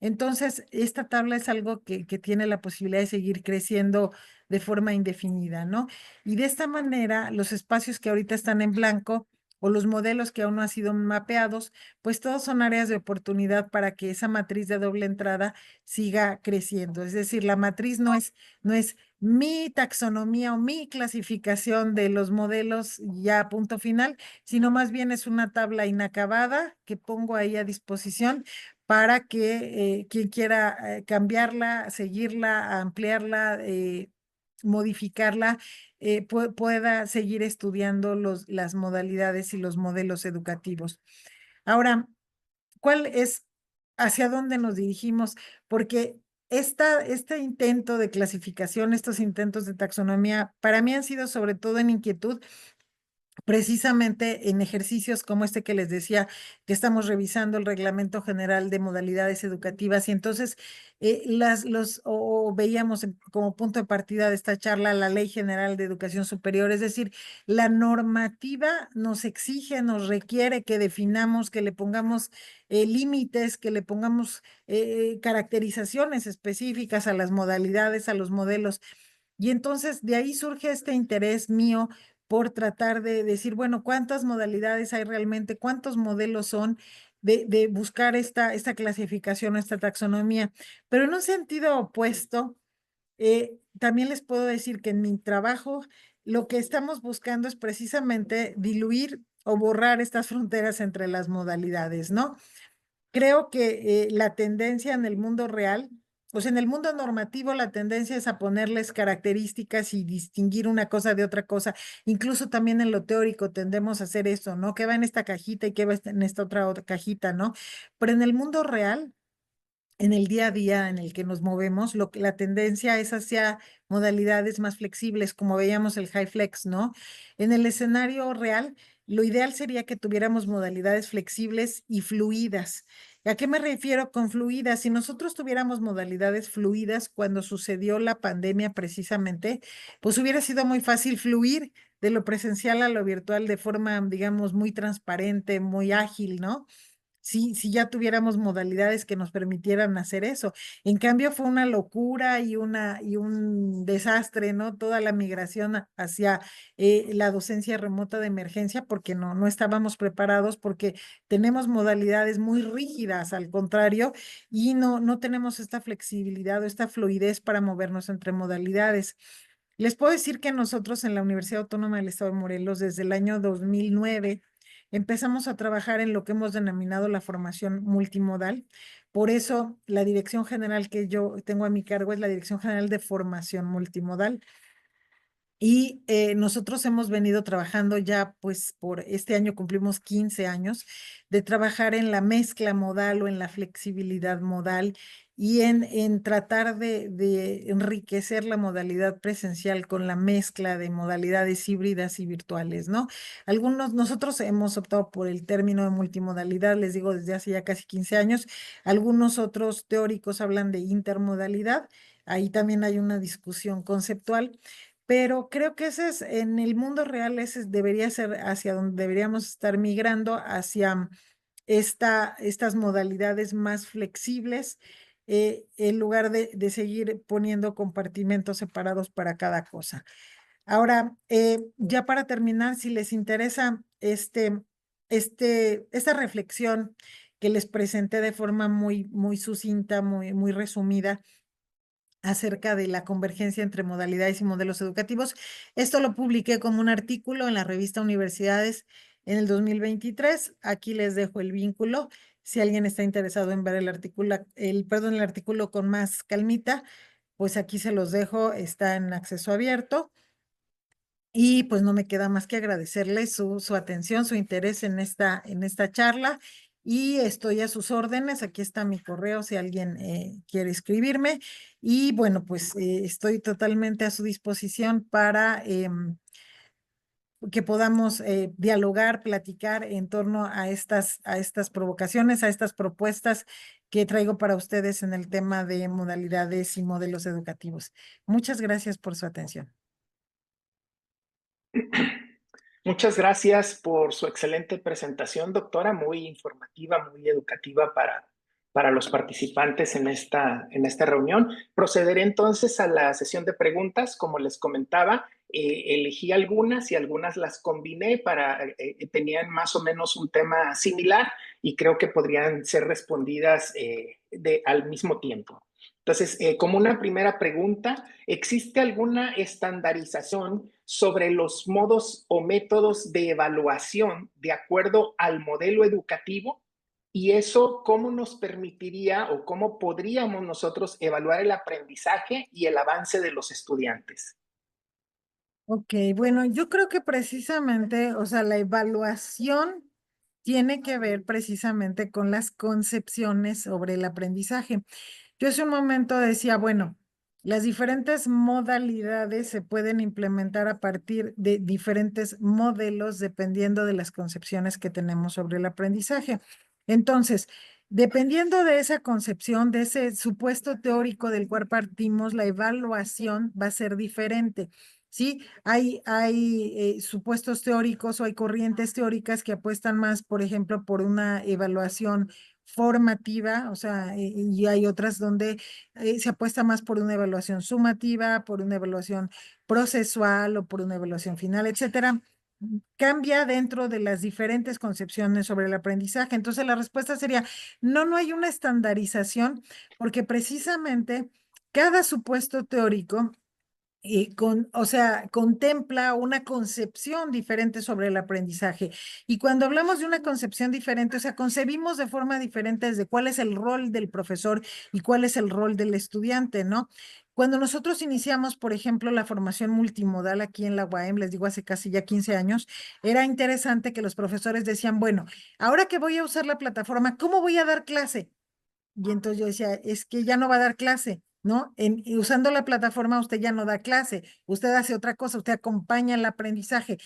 Speaker 2: Entonces, esta tabla es algo que tiene la posibilidad de seguir creciendo de forma indefinida, ¿no? Y de esta manera, los espacios que ahorita están en blanco o los modelos que aún no han sido mapeados, pues todos son áreas de oportunidad para que esa matriz de doble entrada siga creciendo. Es decir, la matriz no es mi taxonomía o mi clasificación de los modelos ya a punto final, sino más bien es una tabla inacabada que pongo ahí a disposición para que quien quiera cambiarla, seguirla, ampliarla, modificarla, pueda seguir estudiando las modalidades y los modelos educativos. Ahora, ¿cuál es, hacia dónde nos dirigimos? Porque este intento de clasificación, estos intentos de taxonomía, para mí han sido sobre todo en inquietud precisamente en ejercicios como este que les decía, que estamos revisando el Reglamento General de Modalidades Educativas, y entonces o veíamos como punto de partida de esta charla la Ley General de Educación Superior, es decir, la normativa nos exige, nos requiere que definamos, que le pongamos límites, que le pongamos caracterizaciones específicas a las modalidades, a los modelos. Y entonces de ahí surge este interés mío por tratar de decir, bueno, ¿cuántas modalidades hay realmente? ¿Cuántos modelos son? De buscar esta clasificación, esta taxonomía. Pero en un sentido opuesto, también les puedo decir que en mi trabajo lo que estamos buscando es precisamente diluir o borrar estas fronteras entre las modalidades, ¿no? Creo que la tendencia en el mundo real, o sea, en el mundo normativo, la tendencia es a ponerles características y distinguir una cosa de otra cosa. Incluso también en lo teórico tendemos a hacer eso, ¿no? ¿Qué va en esta cajita y qué va en esta otra cajita, ¿no? Pero en el mundo real, en el día a día en el que nos movemos, la tendencia es hacia modalidades más flexibles, como veíamos el high flex, ¿no? En el escenario real, lo ideal sería que tuviéramos modalidades flexibles y fluidas. ¿A qué me refiero con fluidas? Si nosotros tuviéramos modalidades fluidas cuando sucedió la pandemia precisamente, pues hubiera sido muy fácil fluir de lo presencial a lo virtual de forma, digamos, muy transparente, muy ágil, ¿no? Si ya tuviéramos modalidades que nos permitieran hacer eso. En cambio, fue una locura y un desastre, ¿no? Toda la migración hacia la docencia remota de emergencia, porque no estábamos preparados, porque tenemos modalidades muy rígidas, al contrario, y no tenemos esta flexibilidad o esta fluidez para movernos entre modalidades. Les puedo decir que nosotros en la Universidad Autónoma del Estado de Morelos, desde el año 2009, empezamos a trabajar en lo que hemos denominado la formación multimodal. Por eso, la dirección general que yo tengo a mi cargo es la Dirección General de Formación Multimodal. Y nosotros hemos venido trabajando ya, pues por este año cumplimos 15 años de trabajar en la mezcla modal o en la flexibilidad modal y en tratar de enriquecer la modalidad presencial con la mezcla de modalidades híbridas y virtuales, ¿no? Nosotros hemos optado por el término de multimodalidad, les digo, desde hace ya casi 15 años. Algunos otros teóricos hablan de intermodalidad. Ahí también hay una discusión conceptual. Pero creo que ese es, en el mundo real, ese debería ser hacia donde deberíamos estar migrando, hacia estas modalidades más flexibles, en lugar de seguir poniendo compartimentos separados para cada cosa. Ahora, ya para terminar, si les interesa esta reflexión que les presenté de forma muy sucinta, muy resumida, acerca de la convergencia entre modalidades y modelos educativos. Esto lo publiqué como un artículo en la revista Universidades en el 2023. Aquí les dejo el vínculo. Si alguien está interesado en ver el artículo con más calmita, pues aquí se los dejo, está en acceso abierto. Y pues no me queda más que agradecerles su atención, su interés en esta charla. Y estoy a sus órdenes. Aquí está mi correo si alguien quiere escribirme. Y bueno, pues estoy totalmente a su disposición para que podamos dialogar, platicar en torno a estas provocaciones, a estas propuestas que traigo para ustedes en el tema de modalidades y modelos educativos. Muchas gracias por su atención.
Speaker 1: Muchas gracias por su excelente presentación, doctora, muy informativa, muy educativa para los participantes en esta reunión. Procederé entonces a la sesión de preguntas. Como les comentaba, elegí algunas y algunas las combiné tenían más o menos un tema similar y creo que podrían ser respondidas al mismo tiempo. Entonces, como una primera pregunta, ¿existe alguna estandarización sobre los modos o métodos de evaluación de acuerdo al modelo educativo? ¿Y eso cómo nos permitiría o cómo podríamos nosotros evaluar el aprendizaje y el avance de los estudiantes?
Speaker 2: Ok, bueno, yo creo que precisamente, o sea, la evaluación tiene que ver precisamente con las concepciones sobre el aprendizaje. Yo hace un momento decía, bueno, Las diferentes modalidades se pueden implementar a partir de diferentes modelos dependiendo de las concepciones que tenemos sobre el aprendizaje. Entonces, dependiendo de esa concepción, de ese supuesto teórico del cual partimos, la evaluación va a ser diferente. Sí, hay supuestos teóricos o hay corrientes teóricas que apuestan más, por ejemplo, por una evaluación formativa, o sea, y hay otras donde se apuesta más por una evaluación sumativa, por una evaluación procesual o por una evaluación final, etcétera. Cambia dentro de las diferentes concepciones sobre el aprendizaje. Entonces, la respuesta sería, no, no hay una estandarización porque precisamente cada supuesto teórico o sea, contempla una concepción diferente sobre el aprendizaje. Y cuando hablamos de una concepción diferente, o sea, concebimos de forma diferente desde cuál es el rol del profesor y cuál es el rol del estudiante, ¿no? Cuando nosotros iniciamos, por ejemplo, la formación multimodal aquí en la UAM, les digo hace casi ya 15 años, era interesante que los profesores decían, bueno, ahora que voy a usar la plataforma, ¿cómo voy a dar clase? Y entonces yo decía, es que ya no va a dar clase, ¿no? Y usando la plataforma usted ya no da clase, usted hace otra cosa, usted acompaña el aprendizaje.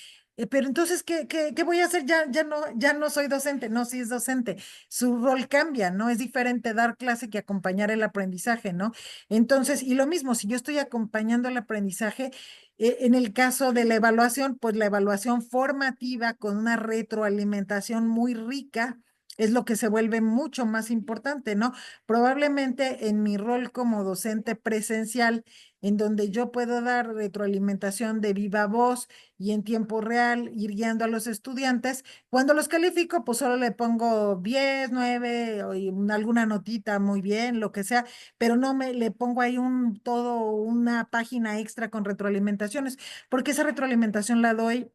Speaker 2: Pero entonces, ¿qué voy a hacer? Ya no soy docente, no, sí es docente. Su rol cambia, ¿no? Es diferente dar clase que acompañar el aprendizaje, ¿no? Entonces, y lo mismo, si yo estoy acompañando el aprendizaje, en el caso de la evaluación, pues la evaluación formativa con una retroalimentación muy rica es lo que se vuelve mucho más importante, ¿no? Probablemente en mi rol como docente presencial, en donde yo puedo dar retroalimentación de viva voz y en tiempo real, ir guiando a los estudiantes, cuando los califico, pues solo le pongo 10, 9, o alguna notita muy bien, lo que sea, pero no me le pongo ahí una página extra con retroalimentaciones, porque esa retroalimentación la doy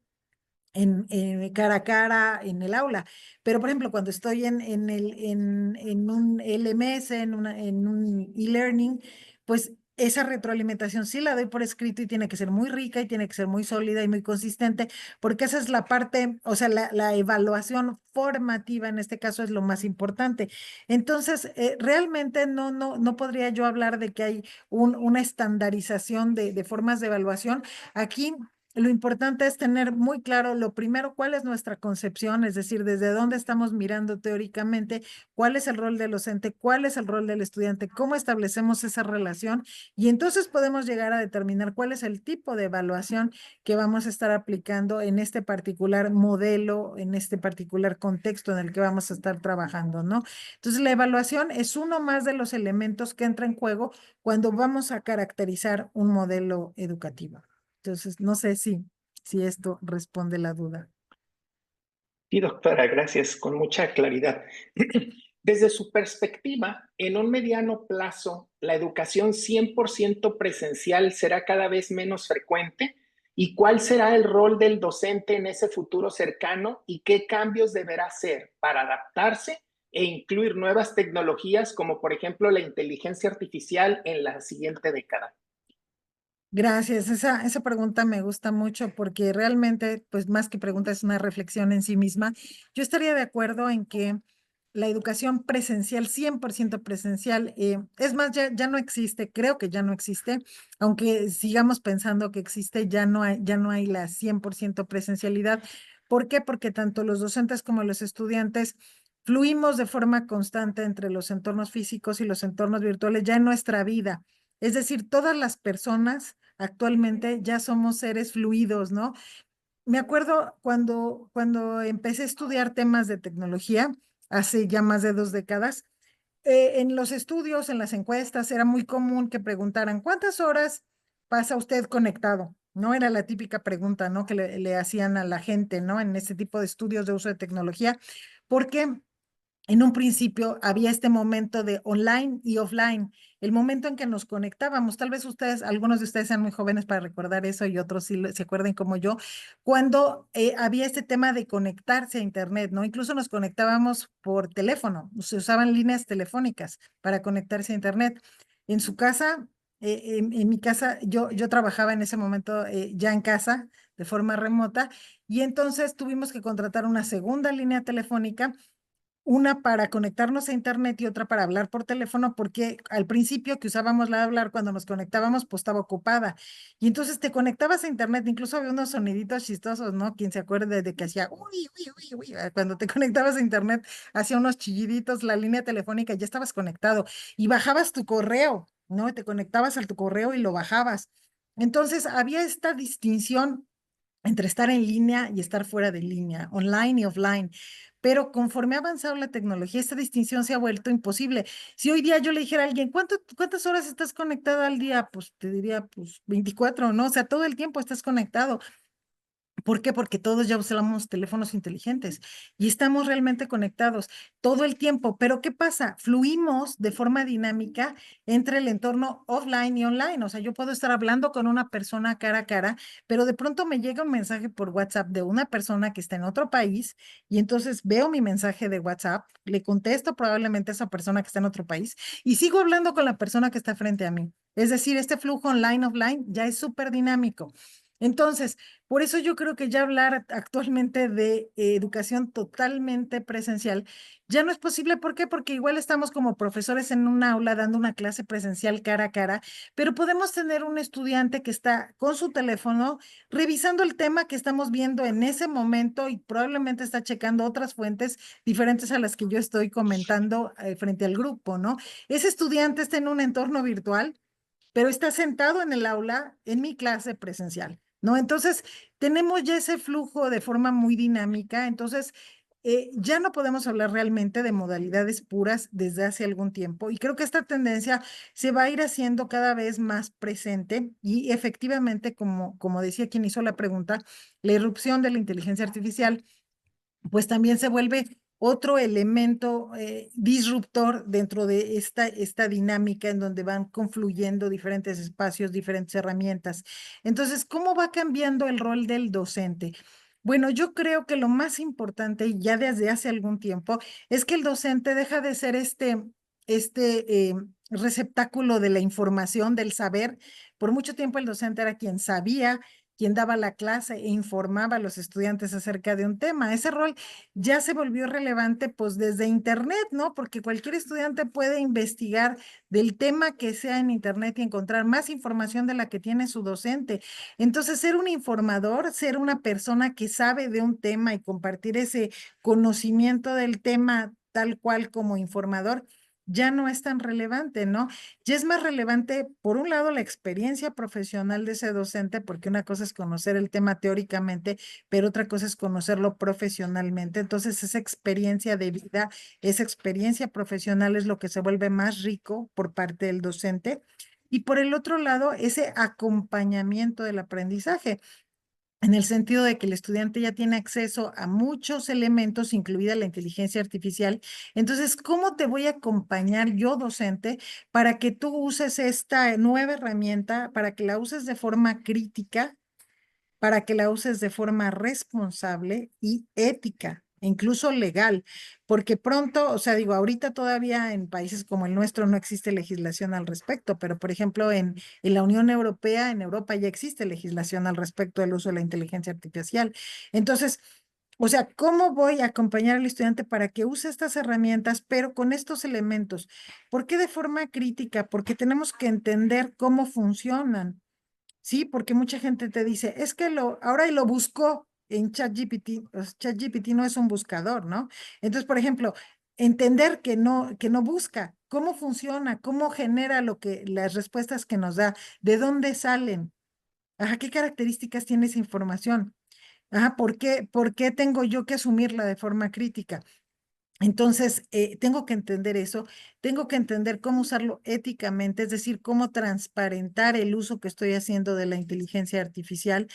Speaker 2: cara a cara en el aula. Pero, por ejemplo, cuando estoy en un LMS, en un e-learning, pues esa retroalimentación sí la doy por escrito y tiene que ser muy rica y tiene que ser muy sólida y muy consistente, porque esa es la parte, o sea, la evaluación formativa en este caso es lo más importante. Entonces, realmente no podría yo hablar de que hay una estandarización de formas de evaluación. Aquí lo importante es tener muy claro, lo primero, cuál es nuestra concepción, es decir, desde dónde estamos mirando teóricamente, cuál es el rol del docente, cuál es el rol del estudiante, cómo establecemos esa relación y entonces podemos llegar a determinar cuál es el tipo de evaluación que vamos a estar aplicando en este particular modelo, en este particular contexto en el que vamos a estar trabajando, ¿no? Entonces, la evaluación es uno más de los elementos que entra en juego cuando vamos a caracterizar un modelo educativo. Entonces, no sé si esto responde la duda.
Speaker 1: Sí, doctora, gracias, con mucha claridad. Desde su perspectiva, en un mediano plazo, ¿la educación 100% presencial será cada vez menos frecuente? ¿Y cuál será el rol del docente en ese futuro cercano? ¿Y qué cambios deberá hacer para adaptarse e incluir nuevas tecnologías como por ejemplo la inteligencia artificial en la siguiente década?
Speaker 2: Gracias. Esa pregunta me gusta mucho porque realmente, pues más que pregunta, es una reflexión en sí misma. Yo estaría de acuerdo en que la educación presencial, 100% presencial, es más, ya no existe, creo que ya no existe, aunque sigamos pensando que existe, ya no hay la 100% presencialidad. ¿Por qué? Porque tanto los docentes como los estudiantes fluimos de forma constante entre los entornos físicos y los entornos virtuales ya en nuestra vida. Es decir, todas las personas actualmente ya somos seres fluidos, ¿no? Me acuerdo cuando empecé a estudiar temas de tecnología, hace ya más de 2 décadas, en los estudios, en las encuestas, era muy común que preguntaran, ¿cuántas horas pasa usted conectado? No era la típica pregunta, ¿no? Que le hacían a la gente, ¿no? En este tipo de estudios de uso de tecnología, porque en un principio había este momento de online y offline, el momento en que nos conectábamos. Tal vez ustedes, algunos de ustedes sean muy jóvenes para recordar eso y otros sí se acuerden como yo, cuando había este tema de conectarse a Internet, ¿no? Incluso nos conectábamos por teléfono, se usaban líneas telefónicas para conectarse a Internet. En su casa, en mi casa, yo trabajaba en ese momento ya en casa de forma remota y entonces tuvimos que contratar una segunda línea telefónica una para conectarnos a internet y otra para hablar por teléfono, porque al principio que usábamos la de hablar, cuando nos conectábamos, pues estaba ocupada. Y entonces te conectabas a internet, incluso había unos soniditos chistosos, ¿no? Quien se acuerde de que hacía uy, uy, uy, uy, cuando te conectabas a internet, hacía unos chilliditos, la línea telefónica, ya estabas conectado y bajabas tu correo, ¿no? Te conectabas a tu correo y lo bajabas. Entonces había esta distinción entre estar en línea y estar fuera de línea, online y offline. Pero conforme ha avanzado la tecnología, esta distinción se ha vuelto imposible. Si hoy día yo le dijera a alguien, ¿cuántas horas estás conectado al día? Pues te diría, pues 24, ¿no? O sea, todo el tiempo estás conectado. ¿Por qué? Porque todos ya usamos teléfonos inteligentes y estamos realmente conectados todo el tiempo. Pero ¿qué pasa? Fluimos de forma dinámica entre el entorno offline y online. O sea, yo puedo estar hablando con una persona cara a cara, pero de pronto me llega un mensaje por WhatsApp de una persona que está en otro país y entonces veo mi mensaje de WhatsApp, le contesto probablemente a esa persona que está en otro país y sigo hablando con la persona que está frente a mí. Es decir, este flujo online, offline ya es súper dinámico. Entonces, por eso yo creo que ya hablar actualmente de educación totalmente presencial ya no es posible. ¿Por qué? Porque igual estamos como profesores en un aula dando una clase presencial cara a cara, pero podemos tener un estudiante que está con su teléfono revisando el tema que estamos viendo en ese momento y probablemente está checando otras fuentes diferentes a las que yo estoy comentando frente al grupo, ¿no? Ese estudiante está en un entorno virtual pero está sentado en el aula en mi clase presencial, ¿no? Entonces, tenemos ya ese flujo de forma muy dinámica, entonces ya no podemos hablar realmente de modalidades puras desde hace algún tiempo y creo que esta tendencia se va a ir haciendo cada vez más presente y efectivamente, como decía quien hizo la pregunta, la irrupción de la inteligencia artificial pues también se vuelve otro elemento disruptor dentro de esta dinámica en donde van confluyendo diferentes espacios, diferentes herramientas. Entonces, ¿cómo va cambiando el rol del docente? Bueno, yo creo que lo más importante, ya desde hace algún tiempo, es que el docente deja de ser este receptáculo de la información, del saber. Por mucho tiempo el docente era quien sabía, quien daba la clase e informaba a los estudiantes acerca de un tema. Ese rol ya se volvió relevante pues desde Internet, ¿no? Porque cualquier estudiante puede investigar del tema que sea en Internet y encontrar más información de la que tiene su docente. Entonces, ser un informador, ser una persona que sabe de un tema y compartir ese conocimiento del tema tal cual como informador, ya no es tan relevante, ¿no? Ya es más relevante, por un lado, la experiencia profesional de ese docente, porque una cosa es conocer el tema teóricamente, pero otra cosa es conocerlo profesionalmente. Entonces, esa experiencia de vida, esa experiencia profesional es lo que se vuelve más rico por parte del docente. Y por el otro lado, ese acompañamiento del aprendizaje en el sentido de que el estudiante ya tiene acceso a muchos elementos, incluida la inteligencia artificial. Entonces, ¿cómo te voy a acompañar yo, docente, para que tú uses esta nueva herramienta, para que la uses de forma crítica, para que la uses de forma responsable y ética, e incluso legal? Porque pronto, o sea, digo, ahorita todavía en países como el nuestro no existe legislación al respecto, pero por ejemplo en la Unión Europea, en Europa ya existe legislación al respecto del uso de la inteligencia artificial. Entonces, o sea, ¿cómo voy a acompañar al estudiante para que use estas herramientas, pero con estos elementos? ¿Por qué de forma crítica? Porque tenemos que entender cómo funcionan. Sí, porque mucha gente te dice, es que ahora lo buscó en ChatGPT, pues ChatGPT no es un buscador, ¿no? Entonces, por ejemplo, entender que no busca, cómo funciona, cómo genera las respuestas que nos da, de dónde salen, ajá, qué características tiene esa información, ajá, por qué tengo yo que asumirla de forma crítica. Entonces, tengo que entender eso, tengo que entender cómo usarlo éticamente, es decir, cómo transparentar el uso que estoy haciendo de la inteligencia artificial.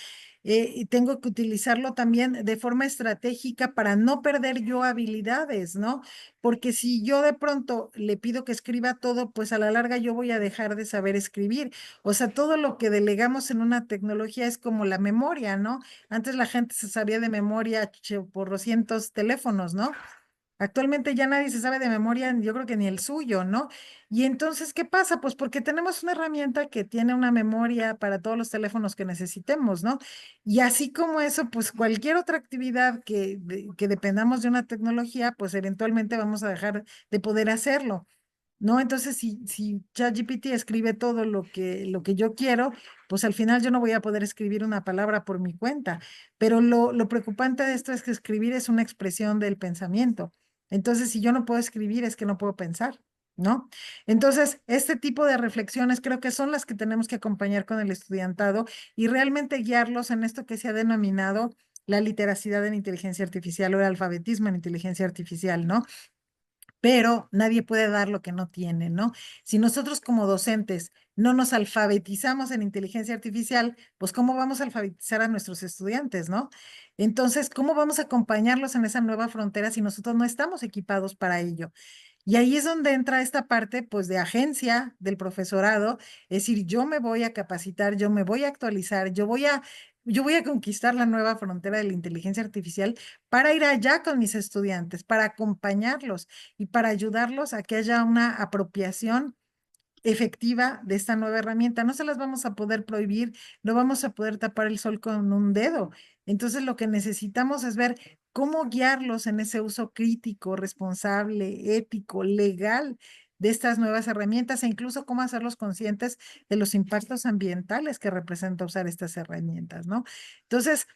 Speaker 2: Y tengo que utilizarlo también de forma estratégica para no perder yo habilidades, ¿no? Porque si yo de pronto le pido que escriba todo, pues a la larga yo voy a dejar de saber escribir. O sea, todo lo que delegamos en una tecnología es como la memoria, ¿no? Antes la gente se sabía de memoria por los cientos teléfonos, ¿no? Actualmente ya nadie se sabe de memoria, yo creo que ni el suyo, ¿no? Y entonces, ¿qué pasa? Pues porque tenemos una herramienta que tiene una memoria para todos los teléfonos que necesitemos, ¿no? Y así como eso, pues cualquier otra actividad que dependamos de una tecnología, pues eventualmente vamos a dejar de poder hacerlo. ¿No? Entonces, si ChatGPT escribe todo lo que yo quiero, pues al final yo no voy a poder escribir una palabra por mi cuenta. Pero lo preocupante de esto es que escribir es una expresión del pensamiento. Entonces, si yo no puedo escribir, es que no puedo pensar, ¿no? Entonces, este tipo de reflexiones creo que son las que tenemos que acompañar con el estudiantado y realmente guiarlos en esto que se ha denominado la literacidad en inteligencia artificial o el alfabetismo en inteligencia artificial, ¿no? Pero nadie puede dar lo que no tiene, ¿no? Si nosotros como docentes no nos alfabetizamos en inteligencia artificial, pues ¿cómo vamos a alfabetizar a nuestros estudiantes, ¿no? Entonces, ¿cómo vamos a acompañarlos en esa nueva frontera si nosotros no estamos equipados para ello? Y ahí es donde entra esta parte, pues, de agencia del profesorado, es decir, yo me voy a capacitar, yo me voy a actualizar, yo voy a conquistar la nueva frontera de la inteligencia artificial para ir allá con mis estudiantes, para acompañarlos y para ayudarlos a que haya una apropiación efectiva de esta nueva herramienta. No se las vamos a poder prohibir, no vamos a poder tapar el sol con un dedo. Entonces, lo que necesitamos es ver cómo guiarlos en ese uso crítico, responsable, ético, legal de estas nuevas herramientas e incluso cómo hacerlos conscientes de los impactos ambientales que representa usar estas herramientas, ¿no? Entonces,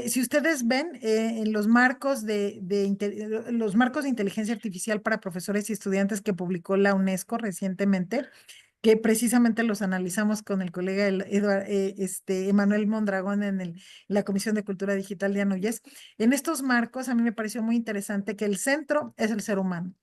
Speaker 2: si ustedes ven en los marcos de inteligencia artificial para profesores y estudiantes que publicó la UNESCO recientemente, que precisamente los analizamos con el colega Emanuel Mondragón la Comisión de Cultura Digital de Anoyes, en estos marcos a mí me pareció muy interesante que el centro es el ser humano.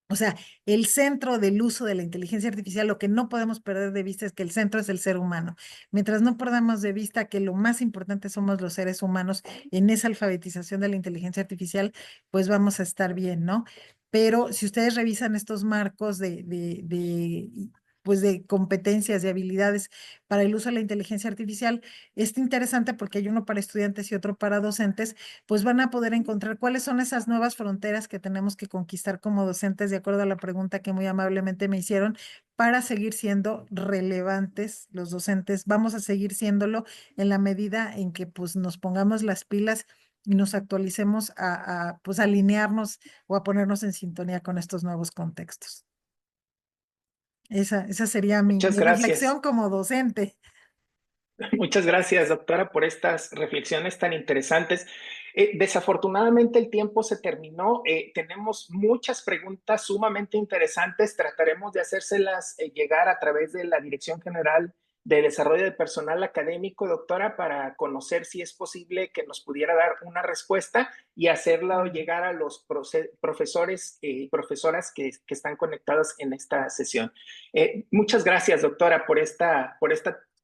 Speaker 2: O sea, el centro del uso de la inteligencia artificial, lo que no podemos perder de vista es que el centro es el ser humano. Mientras no perdamos de vista que lo más importante somos los seres humanos en esa alfabetización de la inteligencia artificial, pues vamos a estar bien, ¿no? Pero si ustedes revisan estos marcos pues de competencias y habilidades para el uso de la inteligencia artificial, es interesante porque hay uno para estudiantes y otro para docentes, pues van a poder encontrar cuáles son esas nuevas fronteras que tenemos que conquistar como docentes, de acuerdo a la pregunta que muy amablemente me hicieron, para seguir siendo relevantes los docentes. Vamos a seguir siéndolo en la medida en que pues nos pongamos las pilas y nos actualicemos pues alinearnos o a ponernos en sintonía con estos nuevos contextos. Esa sería mi,
Speaker 1: Muchas
Speaker 2: mi reflexión
Speaker 1: gracias.
Speaker 2: como docente.
Speaker 1: Muchas gracias, doctora, por estas reflexiones tan interesantes. Desafortunadamente el tiempo se terminó. Tenemos muchas preguntas sumamente interesantes. Trataremos de hacérselas llegar a través de la Dirección General de Desarrollo de Personal Académico, doctora, para conocer si es posible que nos pudiera dar una respuesta y hacerla llegar a los profesores y profesoras que están conectadas en esta sesión. Muchas gracias, doctora, por esta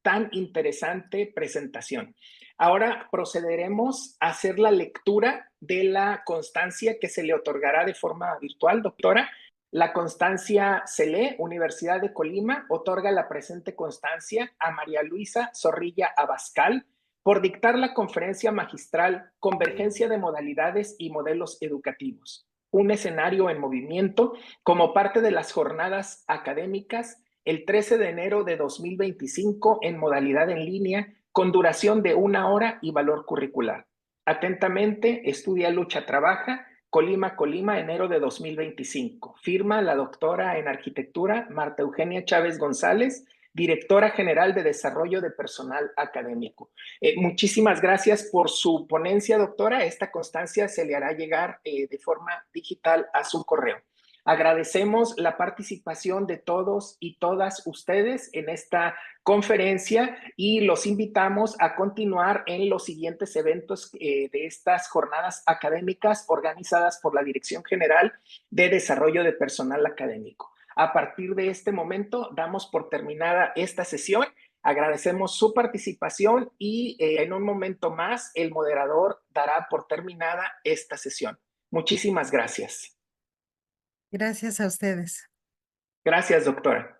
Speaker 1: tan interesante presentación. Ahora procederemos a hacer la lectura de la constancia que se le otorgará de forma virtual, doctora. La constancia se lee, Universidad de Colima otorga la presente constancia a María Luisa Zorrilla Abascal por dictar la conferencia magistral Convergencia de modalidades y modelos educativos, un escenario en movimiento como parte de las jornadas académicas el 13 de enero de 2025 en modalidad en línea con duración de 1 hora y valor curricular. Atentamente, Estudia, Lucha, Trabaja, Colima, Colima, enero de 2025. Firma la doctora en Arquitectura Marta Eugenia Chávez González, Directora General de Desarrollo de Personal Académico. Muchísimas gracias por su ponencia, doctora. Esta constancia se le hará llegar de forma digital a su correo. Agradecemos la participación de todos y todas ustedes en esta conferencia y los invitamos a continuar en los siguientes eventos de estas jornadas académicas organizadas por la Dirección General de Desarrollo de Personal Académico. A partir de este momento, damos por terminada esta sesión. Agradecemos su participación y en un momento más el moderador dará por terminada esta sesión. Muchísimas gracias.
Speaker 2: Gracias a ustedes.
Speaker 1: Gracias, doctora.